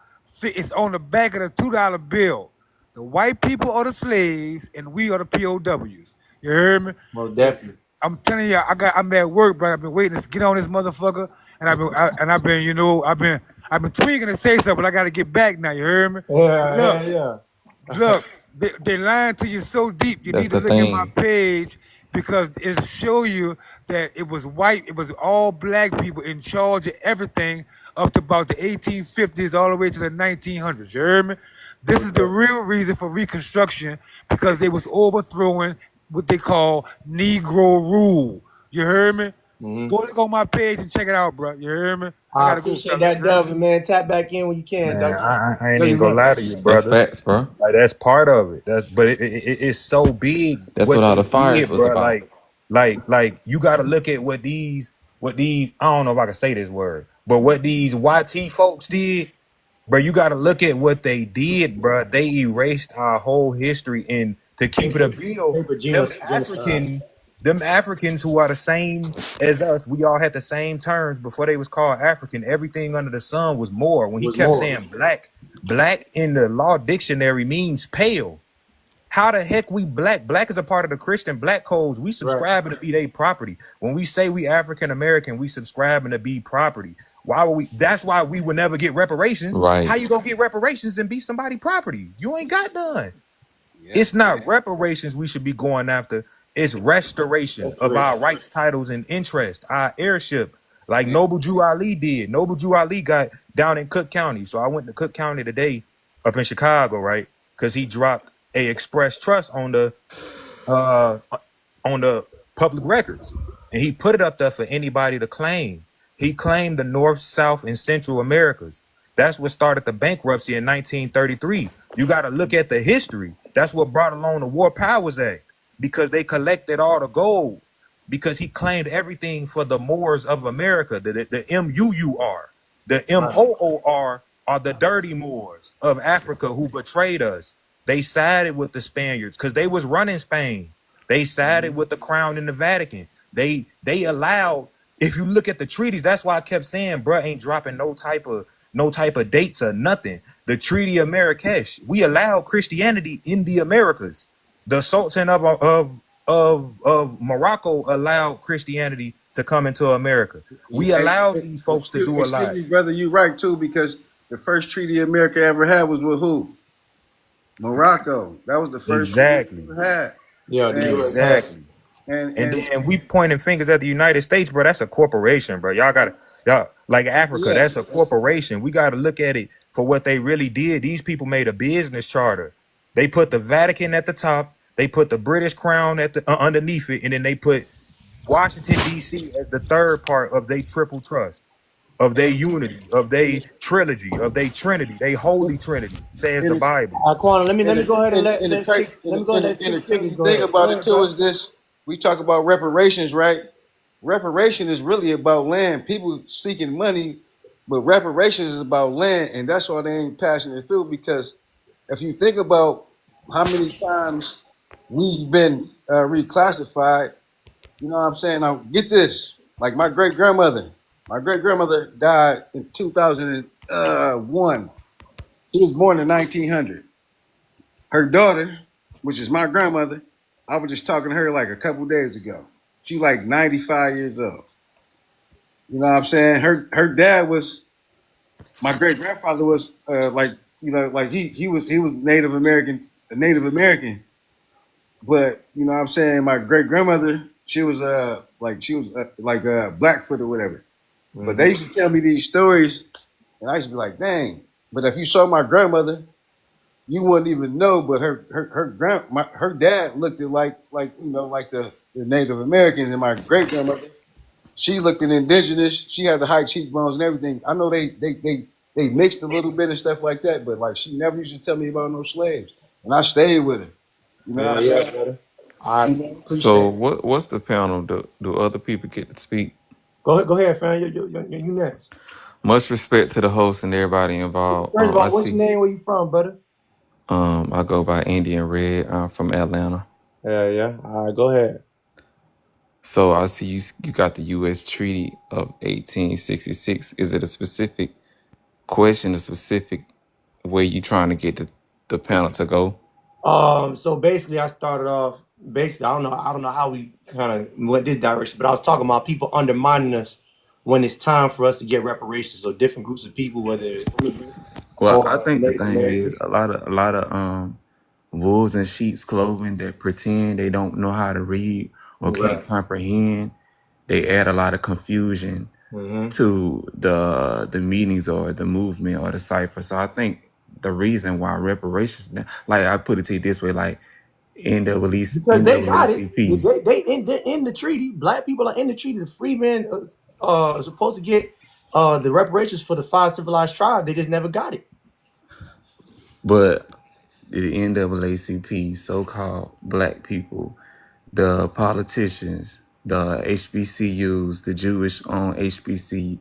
S10: it's on the back of the $2 bill. The white people are the slaves, and we are the POWs. You heard me?
S1: Most definitely.
S10: I'm telling you, I'm at work, but I've been waiting to get on this motherfucker, and I've been tweaking to say something, but I got to get back now. You heard me? Look,
S1: Yeah.
S10: look, they lying to you so deep. You
S9: That's
S10: need to
S9: the
S10: look at my
S9: thing.
S10: page because it show you that it was white, it was all black people in charge of everything up to about the 1850s all the way to the 1900s. You hear me? This is the real reason for Reconstruction because they was overthrowing what they call Negro rule. You hear me?
S1: Mm-hmm.
S10: Go look on my page and check it out, bro. You hear me? I
S1: I
S10: gotta go,
S1: appreciate
S10: fellas.
S1: that, Delvin, man. Tap back in when you can,
S8: Man,
S1: Delvin.
S8: I ain't
S1: Love
S8: even
S1: you,
S8: gonna
S1: man.
S8: lie to you,
S9: That's
S8: brother.
S9: facts, bro.
S8: Like that's part of it. But it's so big
S9: That's what
S8: what
S9: all
S8: they
S9: the fires
S8: did,
S9: was
S8: bro.
S9: about.
S8: Like you got to look at what these I don't know if I can say this word, but what these YT folks did. Bro, you got to look at what they did, bro. They erased our whole history, and to keep it a bill,
S1: Paper genocide
S8: them Africans who are the same as us, we all had the same terms before they was called African. Everything under the sun was more. When he
S1: was
S8: kept
S1: more.
S8: saying black, black in the law dictionary means pale. How the heck we black? Black is a part of the Christian black codes. We
S1: Right.
S8: subscribing to be their property. When we say we African American, we subscribing to be property. Why would we? That's why we would never get reparations. How
S9: Right.
S8: you gonna get reparations and be somebody property? You ain't got none.
S3: Yeah.
S8: It's not reparations we should be going after. It's restoration of our rights, titles, and interest, our airship, like Noble Drew Ali did. Noble Drew Ali got down in Cook County. So I went to Cook County today up in Chicago, right? Because he dropped a express trust uh on the public records, and he put it up there for anybody to claim. He claimed the North, South, and Central Americas. That's what started the bankruptcy in 1933. You got to look at the history. That's what brought along the War Powers Act, because they collected all the gold, because he claimed everything for the Moors of America, the MUUR. The MOOR are the dirty Moors of Africa who betrayed us. They sided with the Spaniards because they was running Spain. They sided with the crown in the Vatican. They allowed, if you look at the treaties, that's why I kept saying, bruh, ain't dropping no type of dates or nothing. The Treaty of Marrakesh, we allowed Christianity in the Americas. The Sultan of Morocco allowed Christianity to come into America. We
S11: Hey,
S8: allowed these folks to do a
S11: excuse
S8: lot.
S11: me, brother, you right too, because the first treaty America ever had was with who? Morocco. That was the first treaty we
S8: Exactly.
S11: ever had.
S1: Yeah, the
S11: And
S1: U.S. had.
S8: Exactly.
S11: and
S8: And
S11: and
S8: then we pointing fingers at the United States, bro. That's a corporation, bro. Y'all like Africa.
S11: yeah,
S8: That's a corporation. We got to look at it for what they really did. These people made a business charter. They put the Vatican at the top. They put the British crown at the underneath it, and then they put Washington D.C. as the third part of their triple trust, of their
S11: and
S8: unity, of their trilogy, of their Trinity, they holy Trinity, says the
S11: and
S8: Bible.
S1: Quanah, let
S11: and
S1: me
S11: the
S1: go ahead and
S11: and the
S1: let
S11: cra-
S1: six. Let me go ahead and let
S11: and the
S1: six figures
S11: crazy
S1: go
S11: thing
S1: ahead. Go
S11: about it
S1: ahead,
S11: too
S1: bro.
S11: is this: we talk about reparations, right? Reparation is really about land. People seeking money, but reparations is about land, and that's why they ain't passing it through. Because if you think about how many times we've been reclassified, you know what I'm saying? Now get this: like my great grandmother died in 2001. She was born in 1900. Her daughter, which is my grandmother, I was just talking to her like a couple days ago. She like 95 years old. You know what I'm saying? Her dad was my great grandfather was like like he was Native American, but you know what I'm saying, my great grandmother, she was like Blackfoot or whatever. But they used to tell me these stories, and I used to be like, dang. But if you saw my grandmother, you wouldn't even know. But her dad looked at like the Native Americans, and my great grandmother, she looked at indigenous. She had the high cheekbones and everything. I know they mixed a little bit and stuff like that, but like she never used to tell me about no slaves, and I stayed with her. You know what
S1: Yeah,
S11: I'm
S1: yeah,
S11: saying?
S1: brother. I
S11: You know?
S9: So
S1: appreciate it.
S9: what's the panel? Do other people get to speak?
S1: Go ahead, fam. You next.
S9: Much respect to the host and everybody involved.
S1: First of
S9: I
S1: all, what's your
S9: see.
S1: name? Where you from, brother?
S9: I go by Indian Red. I'm from Atlanta.
S1: Yeah, yeah. All right, go ahead.
S9: So I see you got the U.S. Treaty of 1866. Is it a specific question, a specific way you trying to get the panel to go?
S1: So basically, I started off. Basically, I don't know how we kind of went this direction, but I was talking about people undermining us when it's time for us to get reparations. So different groups of people, whether it's immigrants
S9: Well, I
S1: or
S9: think the
S1: Native
S9: thing is
S1: Americans.
S9: a lot of wolves in sheep's clothing that pretend they don't know how to read or can't
S1: Right.
S9: comprehend. They add a lot of confusion to the meetings or the movement or the cipher. So I think the reason why reparations, like I put it to you this way, like
S1: Because they got it.
S9: NAACP,
S1: They're in the treaty. Black people are in the treaty. The free men are supposed to get the reparations for the 5 civilized tribes. They just never got it.
S9: but the NAACP, so-called black people, the politicians, the HBCUs, the Jewish on HBC,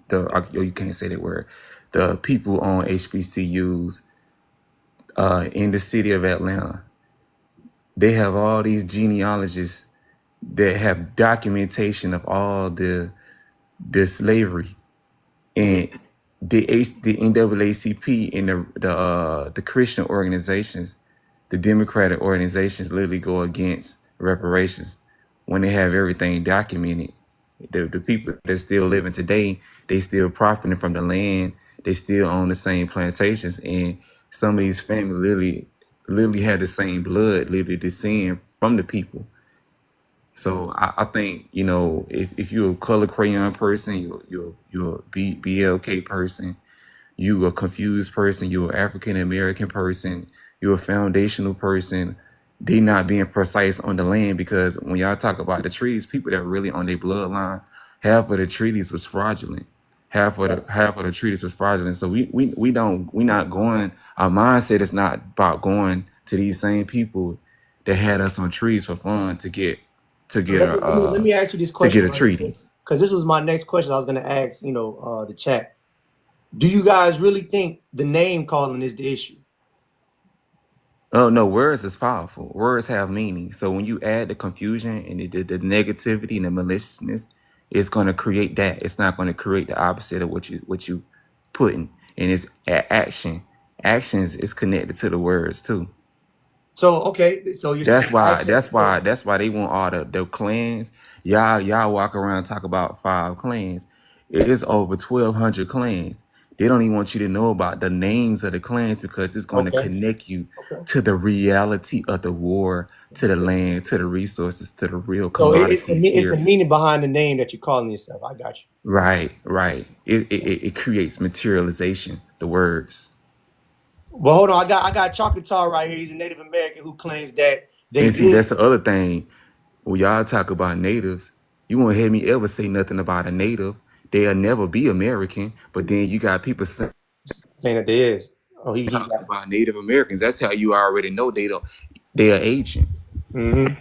S9: you can't say that word, the people on HBCUs in the city of Atlanta, they have all these genealogies that have documentation of all the slavery, and the NAACP and the Christian organizations, the Democratic organizations, literally go against reparations when they have everything documented. The people that still living today, they still profiting from the land. They still own the same plantations, and some of these families literally have the same blood, literally descend from the people. So I think, if you're a color crayon person, you're a BLK person, you a confused person, you're an African American person, you're a foundational person, they not being precise on the land, because when y'all talk about the treaties, people that are really on their bloodline, half of the treaties was fraudulent. Half of the treaties was fraudulent. So we not going, our mindset is not about going to these same people that had us on trees for fun to get
S1: Let me ask you this
S9: to get
S1: question
S9: a
S1: right
S9: treaty.
S1: here, because this was my next question. I was going to ask, the chat. Do you guys really think the name calling is the issue?
S9: Oh no, words is powerful. Words have meaning. So when you add the confusion and the negativity and the maliciousness, it's going to create that. It's not going to create the opposite of what you putting. And it's action. Actions is connected to the words too.
S1: So okay, so you're
S9: That's
S1: saying
S9: why.
S1: action.
S9: That's why. That's why they want all the clans. Y'all walk around and talk about 5 clans. It is over 1,200 clans. They don't even want you to know about the names of the clans, because it's going to
S1: Okay.
S9: connect you
S1: Okay.
S9: to the reality of the war, to the land, to the resources, to the real
S1: So
S9: commodities
S1: it's the
S9: here.
S1: meaning behind the name that you're calling yourself. I got you.
S9: Right, right. It creates materialization. The words.
S1: Well, hold on. I got Choctaw right here. He's a Native American who claims that they
S9: And see,
S1: did.
S9: that's the other thing. When y'all talk about natives, you won't hear me ever say nothing about a native. They'll never be American. But then you got people saying
S1: Saying that there is. Oh, he
S9: talking
S1: got.
S9: about Native Americans. That's how you already know they are aging.
S1: Mm-hmm.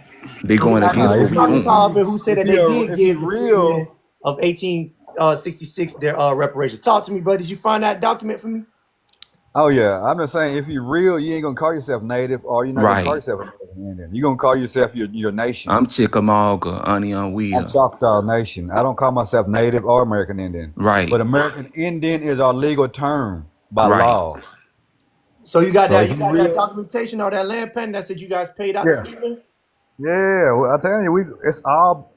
S9: They going
S1: I got
S11: Nah,
S9: against
S1: some
S9: what
S11: if
S9: we
S11: you if
S9: own.
S1: Choctaw up
S11: you
S1: here who said
S11: if
S1: that they
S11: you
S1: did
S11: if you
S1: give the freedmen
S11: real,
S1: of 1866 their reparations. Talk to me, brother. Did you find that document for me?
S11: oh yeah, I'm just saying if you real, you ain't gonna call yourself native, or you're not gonna call
S9: Right.
S11: yourself a native Indian. You're gonna call yourself your nation.
S9: I'm Chickamauga, Onion
S11: I'm
S9: Wheel.
S11: Choctaw Nation. I don't call myself native or American Indian,
S9: Right.
S11: but American Indian is our legal term by
S9: Right.
S11: law.
S1: So you got
S11: So
S1: that.
S11: if
S1: You
S11: you
S1: got that
S11: real,
S1: documentation or that land pen that said you guys paid out the
S11: yeah,
S1: freedmen?
S11: yeah. Well, I tell you, it's all.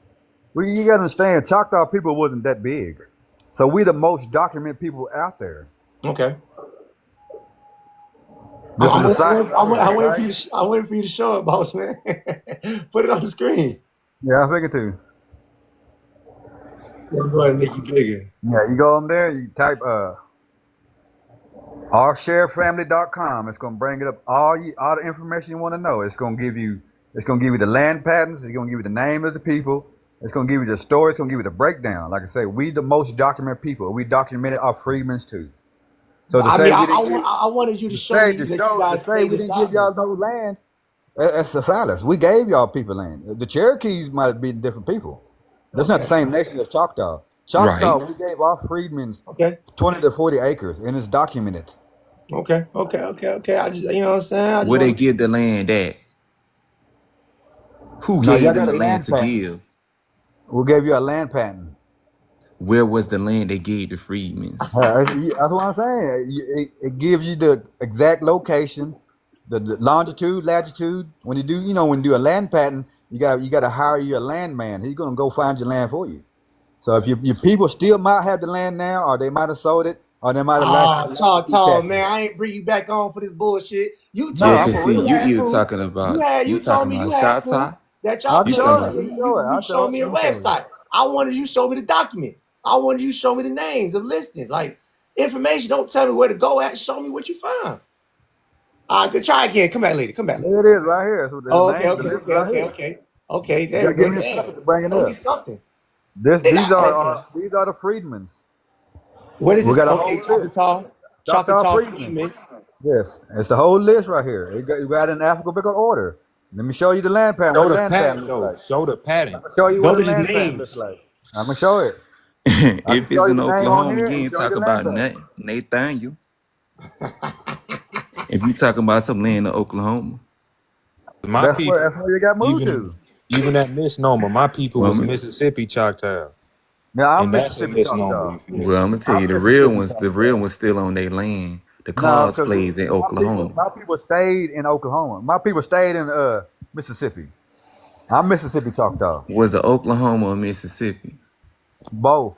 S11: You gotta understand, Choctaw people wasn't that big, so we the most documented people out there.
S1: Okay.
S11: This is a site right here.
S1: I'm waiting for
S11: Okay.
S1: you. I'm waiting for you to show it, boss man. Put it on the screen.
S11: Yeah, I figured too.
S1: Let me go ahead and make you bigger.
S11: Yeah, you go on there, you type oursharefamily.com. It's gonna bring it up all the information you want to know. It's gonna give you the land patents, it's gonna give you the name of the people, it's gonna give you the story, it's gonna give you the breakdown. Like I say, we the most documented people. We documented our freedmen's too. So to
S1: I
S11: say
S1: mean,
S11: we didn't give
S1: I wanted you to
S11: to
S1: show
S11: say
S1: me that you guys
S11: we
S1: paid this
S11: didn't give
S1: out though.
S11: y'all no land, that's a fallacy. We gave y'all people land. The Cherokees might be different people. That's not the
S1: Okay.
S11: same nation as Choctaw.
S9: Right.
S11: Choctaw, we gave our freedmen
S1: Okay.
S11: 20 to 40 acres, and it's documented.
S1: Okay. I just, you know what I'm saying? I just
S9: Where they
S1: want to.
S9: give the land at? Who
S11: Now, y'all
S9: gave them
S11: got
S9: the
S11: a
S9: land
S11: land
S9: to
S11: patent.
S9: give?
S11: We'll give you a land patent.
S9: Where was the land they gave the freedmen's?
S11: That's what I'm saying. It gives you the exact location, the longitude, latitude. When you do, when you do a land patent, you got to hire your landman. He's gonna go find your land for you. So if your people still might have the land now, or they might have sold it, or they might have
S1: Oh,
S11: last
S1: tall,
S11: through
S1: tall,
S11: taxes.
S1: man. I ain't bring you back on for this bullshit. You
S11: No,
S9: Yeah,
S1: told me
S11: I'm
S9: cause
S11: for
S1: that
S9: see,
S1: you
S11: real.
S9: you
S1: had
S9: either
S1: proof.
S9: talking about
S1: You told me you had proof
S9: Shatta,
S1: that y'all
S11: I'll
S9: you
S1: paid
S11: show
S9: talking
S1: out.
S11: it.
S9: about
S11: Let me show it.
S1: You
S11: I'll show
S1: showed
S11: it.
S1: me
S11: Let
S1: the
S11: me show you.
S1: website. I wanted you to show me the document. I wanted you to show me the names of listings. Like information, don't tell me where to go at. Show me what you found. Good. Try again. Come back later. Come back later.
S12: There it is right here. So the
S1: Oh, okay,
S12: name, the
S1: okay,
S12: list is
S1: okay,
S12: right
S1: okay,
S12: here.
S1: okay. Okay,
S12: You
S1: there we
S12: gotta
S1: go.
S12: give me a
S1: Damn.
S12: second to bring it
S1: Show me
S12: up.
S1: something.
S12: These are the Freedmans.
S1: What is
S12: We
S1: this?
S12: got a
S1: Okay,
S12: whole list. Choctaw
S1: Choctaw
S12: Freedmen.
S1: Freeman.
S12: Yes, it's the whole list right here. You got it in alphabetical order. Let me show you the land pattern. What
S8: Show
S12: the
S8: the
S12: land pattern
S8: pattern
S12: looks
S8: though.
S12: like.
S8: Show the pattern.
S12: I'm gonna show you what
S1: Those
S12: the
S1: are just
S12: land pattern looks
S1: names.
S12: like. I'm gonna show it. I can
S9: If
S12: show
S9: it's
S12: you
S9: in
S12: the name on
S9: Oklahoma,
S12: here
S9: you
S12: and
S9: ain't
S12: show you
S9: talk
S12: the land
S9: about
S12: pattern.
S9: Nathaniel. If you talking about some land in Oklahoma,
S8: My
S12: That's
S8: people,
S12: where you got moved to.
S8: even that misnomer, my people
S9: well,
S8: was
S9: I'm,
S8: Mississippi Choctaw.
S12: Now I'm
S8: And that's a
S12: Mississippi
S8: misnomer,
S12: Choctaw.
S8: you feel
S9: well,
S8: me?
S9: I'm gonna tell you
S12: I'm Mississippi
S9: the real
S12: Choctaw.
S9: ones still on their land. The
S12: No,
S9: cause
S12: because
S9: plays in Oklahoma.
S12: my people stayed in Oklahoma. My people stayed in Mississippi. I'm Mississippi Choctaw.
S9: Was it Oklahoma or Mississippi?
S12: Both.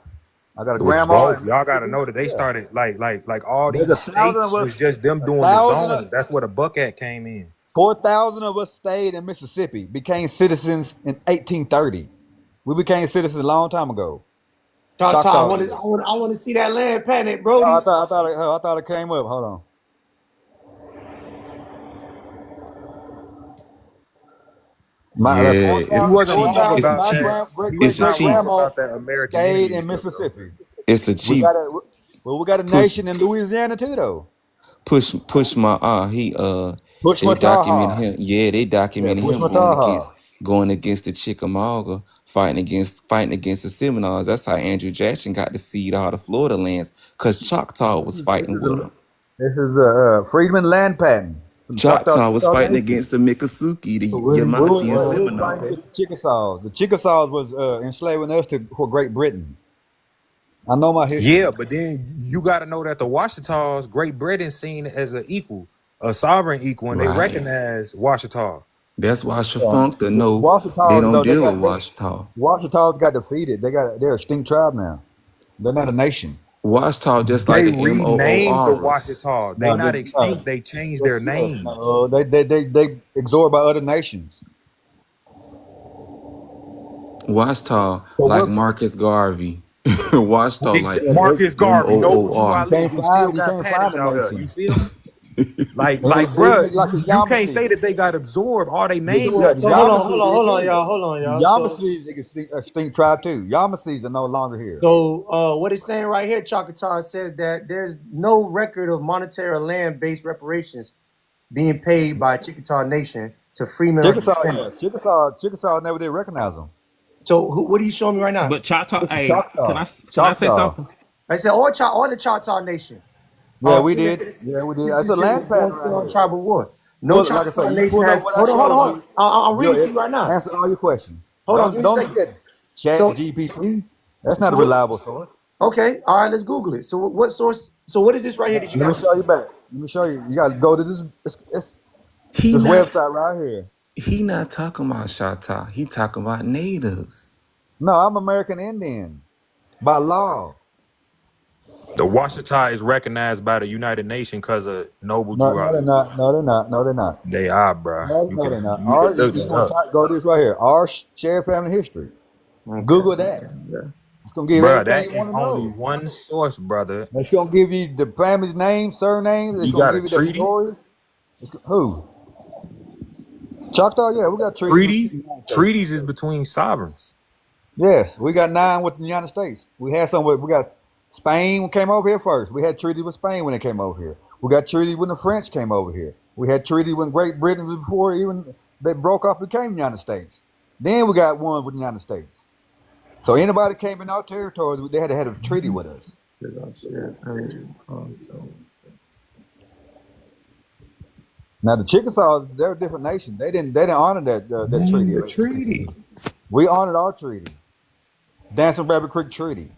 S12: I got a
S8: It was
S12: grandma
S8: both.
S12: in
S8: Y'all gotta
S12: Mississippi.
S8: know that they
S12: Yeah.
S8: started like all
S12: There's
S8: these
S12: 1,000 of
S8: states
S12: us.
S8: was just them doing the
S12: 1,000 of
S8: zones. That's where the Buck Act came in.
S12: 4,000 of us stayed in Mississippi. Became citizens in 1830. We became citizens a long time ago.
S1: Choctaw.
S12: Choctaw.
S1: I want to see that land pattern,
S12: Oh,
S1: Brody.
S12: I thought it came up. Hold on.
S9: Yeah,
S8: He
S9: it's a
S8: wasn't
S9: chief.
S8: wrong
S9: It's a
S8: about
S9: chief.
S8: that.
S12: Great
S8: He was
S12: great
S9: It's a
S12: great
S8: not
S9: chief.
S8: wrong
S12: grandma
S8: about that American
S12: stayed
S8: Indian
S12: in
S8: stuff though.
S12: Mississippi.
S9: It's a
S12: We
S9: chief.
S12: got a
S9: Push
S12: nation in Louisiana too, though.
S9: push my they documented
S12: Pushmataha.
S9: him. Yeah, they
S12: Yeah,
S9: documented him
S12: Pushmataha.
S9: going against the Chickamauga, fighting against the Seminoles. That's how Andrew Jackson got to cede all the Florida lands, because Choctaw was fighting with him.
S12: This is a Freedman land patent from
S9: Choctaw was
S12: Chickasaw
S9: fighting
S12: Nation.
S9: against the Miccosukee, the
S12: We
S9: Yamasee, and
S12: was
S9: Seminole.
S12: fighting with the Chickasaws. The Chickasaws was enslaving us for Great Britain. I know my history.
S8: Yeah, but then you gotta know that the Washitaws, Great Britain seen it as a sovereign equal, and they
S9: Right.
S8: recognize Washita.
S9: That's why
S12: The
S9: Shafunkta know they
S12: Washitaws
S9: don't
S12: though
S9: deal with Washita.
S12: Washitaws got defeated. They're a extinct tribe now. They're not a nation.
S9: Washita just like
S8: They
S9: the
S8: renamed the
S9: Moors.
S8: Washita. They
S12: No,
S8: not extinct. They changed their name.
S12: no, they absorbed by other nations.
S9: Washita
S8: So
S9: like
S8: what?
S9: Marcus Garvey. Washita like
S12: Yeah,
S8: Marcus Garvey, Noble
S9: MOOR.
S8: Ali, who still
S12: you
S8: got
S12: can't find
S8: patents
S12: a
S8: out here. You
S12: nation.
S8: feel me? Like,
S12: Even
S8: bruh,
S12: like the
S8: you can't
S12: Yamasee.
S8: say that they got absorbed. All they name
S12: Yeah,
S8: got
S12: the
S1: So
S8: changed.
S1: hold on,
S12: Yamasee.
S1: y'all. Hold on,
S12: The
S1: y'all. So
S12: Yamasees is extinct tribe too. Yamasees are no longer here.
S1: what it's saying right here, Choctaw says that there's no record of monetary or land-based reparations being paid by Chickasaw Nation to Freeman or descendants.
S12: Chickasaw never did recognize them.
S1: So what are you showing me right now?
S13: But Choctaw,
S12: This is
S13: hey,
S12: Choctaw.
S13: can I say
S12: Choctaw.
S13: something?
S1: I said all the Choctaw Nation.
S12: Yeah, we
S1: Freeman
S12: did. Yeah, we did. That's a
S1: citizenship
S12: land
S1: was
S12: pattern
S1: born still
S12: right
S1: on
S12: here.
S1: tribal war. No
S12: Well, like I
S1: Choctaw
S12: say, you
S1: Nation
S12: pull up
S1: has.
S12: what I
S1: Hold on, hold
S12: showed
S1: on.
S12: you.
S1: I'm reading to you right now.
S12: Answer all your questions.
S1: Hold on, give me a
S12: Don't
S1: second.
S12: get Chat
S1: So,
S12: GPT. That's not
S1: so
S12: a reliable source.
S1: okay, all right, let's Google it. So what source? So what is this right here that you
S12: Let me
S1: got?
S12: show you back. Let me show you. You got to go to this
S9: He not
S12: website right here.
S9: he not talking about Choctaw. He talking about natives.
S12: No, I'm American Indian by law.
S8: The Washita is recognized by the United Nations because of Noble
S12: No,
S8: Drew
S12: no, they're
S8: Ali.
S12: not. No, they're not. No, they're not.
S8: They are, bruh.
S12: No,
S8: You
S12: no, they're
S8: can
S12: not.
S8: you can
S12: You
S8: look
S12: just
S8: that
S12: want
S8: up,
S12: to go to this right here. Our shared family history.
S1: Okay,
S12: Google that.
S1: okay.
S12: It's gonna give
S8: bruh.
S12: everything
S8: That
S12: you
S8: is
S12: want to
S8: only
S12: know.
S8: one source, brother.
S12: It's gonna give you the family's name, surnames. It's
S8: You
S12: gonna
S8: got a
S12: give you their
S8: treaty.
S12: stories. Who? Choctaw? Yeah, we got treaties with the United States.
S8: Treaties is between sovereigns.
S12: Yes, we got 9 with the United States. We had some. We got Spain came over here first. We had treaties with Spain when they came over here. We got treaties when the French came over here. We had treaties when Great Britain was before even they broke off and became the United States. Then we got one with the United States. So anybody came in our territories, they had to have a treaty with us. Now the Chickasaws, they're a different nation. They didn't honor that treaty.
S8: The treaty.
S12: We honored our treaty, Dancing Rabbit Creek Treaty.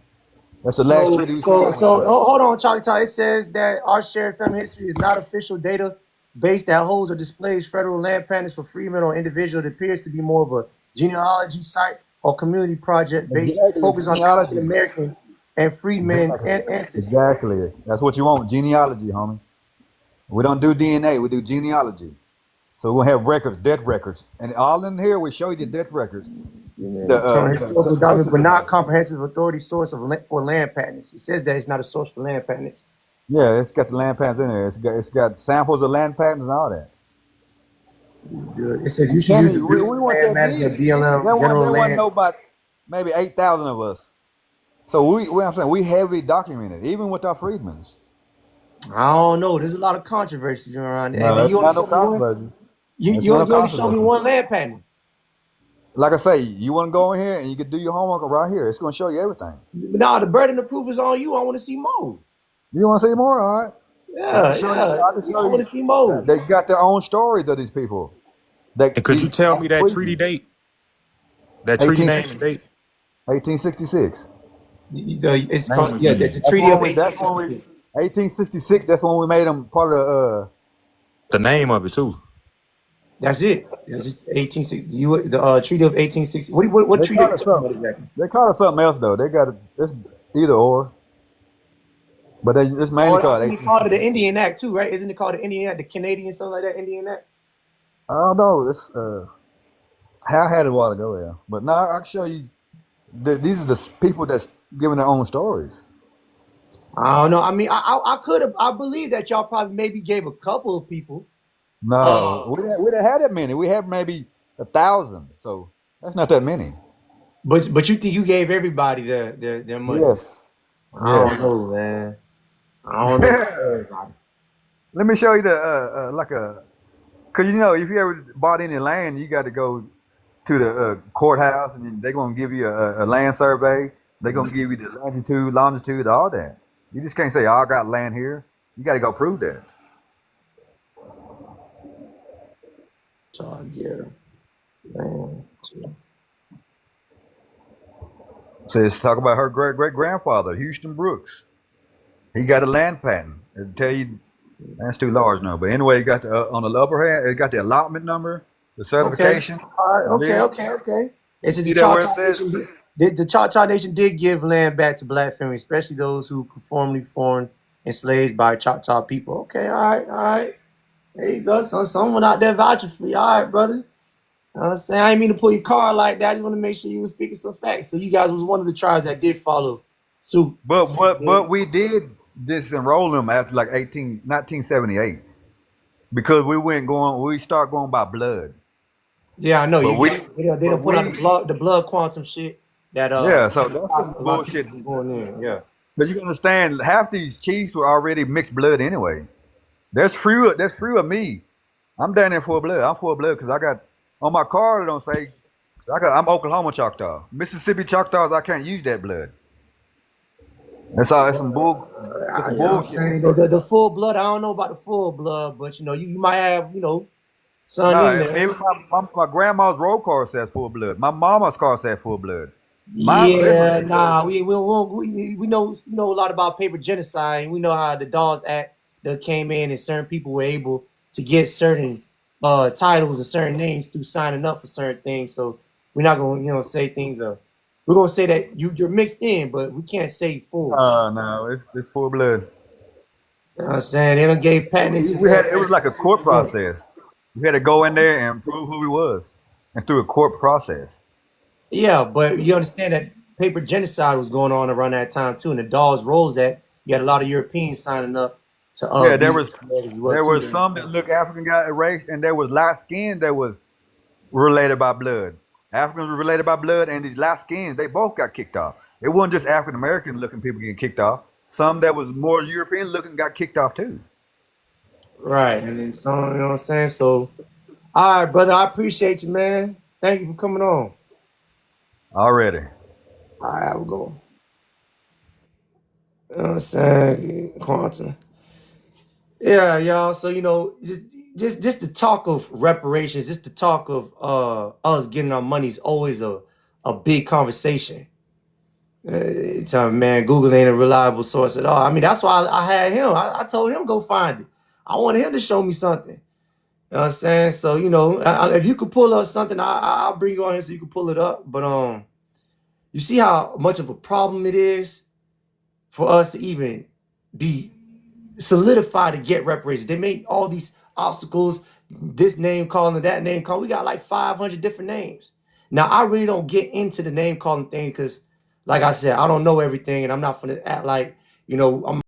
S12: That's the last treaty we signed.
S1: Hold on, Choctaw. It says that our shared family history is not official data base that holds or displays federal land patents for freemen or individuals. It appears to be more of a genealogy site or community project based focused on African American and freedmen and ancestors.
S12: Exactly. That's what you want, genealogy, homie. We don't do DNA, we do genealogy. So we're gonna have records, death records, and all in here we show you the death records.
S1: Historical
S12: Most
S1: document,
S12: of
S1: but
S12: the
S1: not comprehensive authority source for land patents. It says that it's not a source for land patents.
S12: yeah, it's got the land patents in there. It's got samples of land patents and all that.
S1: It says you should use
S12: Kenny,
S1: the
S12: we
S1: Bureau of
S12: weren't
S1: Land
S12: that
S1: Management,
S12: many.
S1: BLM,
S12: There
S1: General
S12: wasn't
S1: Land.
S12: no about maybe 8,000 of us. So I'm saying we heavily documented, even with our freedmans.
S1: I don't know. There's a lot of controversy around it. And
S12: No,
S1: then
S12: that's
S1: you only
S12: not no
S1: show me one.
S12: controversy.
S1: You
S12: It's
S1: you,
S12: not no
S1: you only show me
S12: controversy.
S1: one land patent.
S12: Like I say, you want to go in here and you can do your homework right here. It's going to show you everything.
S1: But now the burden of proof is on you. I want to see more.
S12: You want to see more? All right. I
S1: Yeah,
S12: can show you.
S1: yeah.
S12: I can
S1: I
S12: show
S1: want
S12: you.
S1: to see more.
S12: They got their own stories of these people.
S8: And could you tell me that treaty date? That treaty
S12: 18,
S8: name and date?
S12: 1866.
S1: It's
S8: Name
S1: called the
S8: again.
S1: Treaty of
S12: That's when we
S1: 1866.
S12: 1866. That's when we made them part of
S8: The name of it too.
S1: That's it. It's just 1860. The Treaty of 1860. What
S12: they
S1: treaty are
S12: call
S1: you
S12: it
S1: talking about
S12: something.
S1: exactly?
S12: They call it something else though. They got it's either or, but it's mainly
S1: Oh, I
S12: called
S1: think they called it the
S12: 1866.
S1: Indian Act too, right? Isn't it called the Indian Act, the Canadian something like that? Indian Act.
S12: I don't know. It's Hal had it a while ago, yeah. But now I can show you. These are the people that's giving their own stories.
S1: I don't know. I mean, I could have. I believe that y'all probably maybe gave a couple of people.
S12: No, we didn't have that many. We have maybe 1,000. So that's not that many.
S1: But you think you gave everybody their money?
S12: Yes.
S1: I don't know, man. I don't know.
S12: Let me show you the cause if you ever bought any land, you got to go to the courthouse and they're gonna give you a land survey. They're gonna give you the latitude, longitude, all that. You just can't say, "Oh, I got land here." You got to go prove that.
S1: So yeah, man.
S12: Says talk about her great grandfather, Houston Brooks. He got a land patent. It'll tell you that's too large now. But anyway, you got on the upper hand, it got the allotment number, the certification.
S1: Okay. All right. Okay. It's just
S12: See
S1: the
S12: that where it
S1: Choctaw
S12: says?
S1: Nation. The Choctaw Nation did give land back to Black families, especially those who were formerly foreign enslaved by Choctaw people. Okay. All right. There you go. Someone out there vouching for you. All right, brother. I'm saying I didn't mean to pull your car like that. I just want to make sure you were speaking some facts. So you guys was one of the tribes that did follow suit.
S12: But we did disenroll them after like 1978 because we start going by blood.
S1: Yeah, I know. They don't put
S12: we
S1: out the blood quantum shit that
S12: yeah, so that's
S1: a
S12: some
S1: lot of
S12: bullshit.
S1: people going in. Yeah.
S12: But you can understand, half these chiefs were already mixed blood anyway. There's few of me. I'm down there full blood. I'm full blood because I got on my card. It don't say I'm Oklahoma Choctaw. Mississippi Choctaws. I can't use that blood. That's all. That's some bull. That's some bullshit.
S1: The full blood. I don't know about the full blood, but you might have son in there.
S12: Even my grandma's roll card says full blood. My mama's card says full blood.
S1: Yeah, nah. We know a lot about paper genocide, and we know how the Dawes Act that came in, and certain people were able to get certain titles and certain names through signing up for certain things. So we're not gonna say things. We're gonna say that you're mixed in, but we can't say full.
S12: No, it's full blood.
S1: You know what I'm saying? They done gave patents.
S12: It was like a court process. We had to go in there and prove who we was, and through a court process.
S1: Yeah, but you understand that paper genocide was going on around that time too, and the Dawes Rolls Act. You had a lot of Europeans signing up to.
S12: There was some that look African got erased, and there was light skin that was related by blood. Africans were related by blood, and these light skins they both got kicked off. It wasn't just African American looking people getting kicked off. Some that was more European looking got kicked off too.
S1: Right, and then some, you know what I'm saying? So, all right, brother, I appreciate you, man. Thank you for coming on.
S12: Already.
S1: All right, I will go. You know what I'm saying? Quantum. Yeah, y'all. So, just the talk of reparations, just the talk of us getting our money is always a big conversation. Man, Google ain't a reliable source at all. I mean, that's why I had him. I told him go find it. I wanted him to show me something. You know what I'm saying? So, if you could pull up something, I'll bring you on here so you can pull it up. But you see how much of a problem it is for us to even be solidified to get reparations. They made all these obstacles. this name calling, that name calling. We got like 500 different names. Now, I really don't get into the name calling thing because, like I said, I don't know everything, and I'm not gonna act like, I'm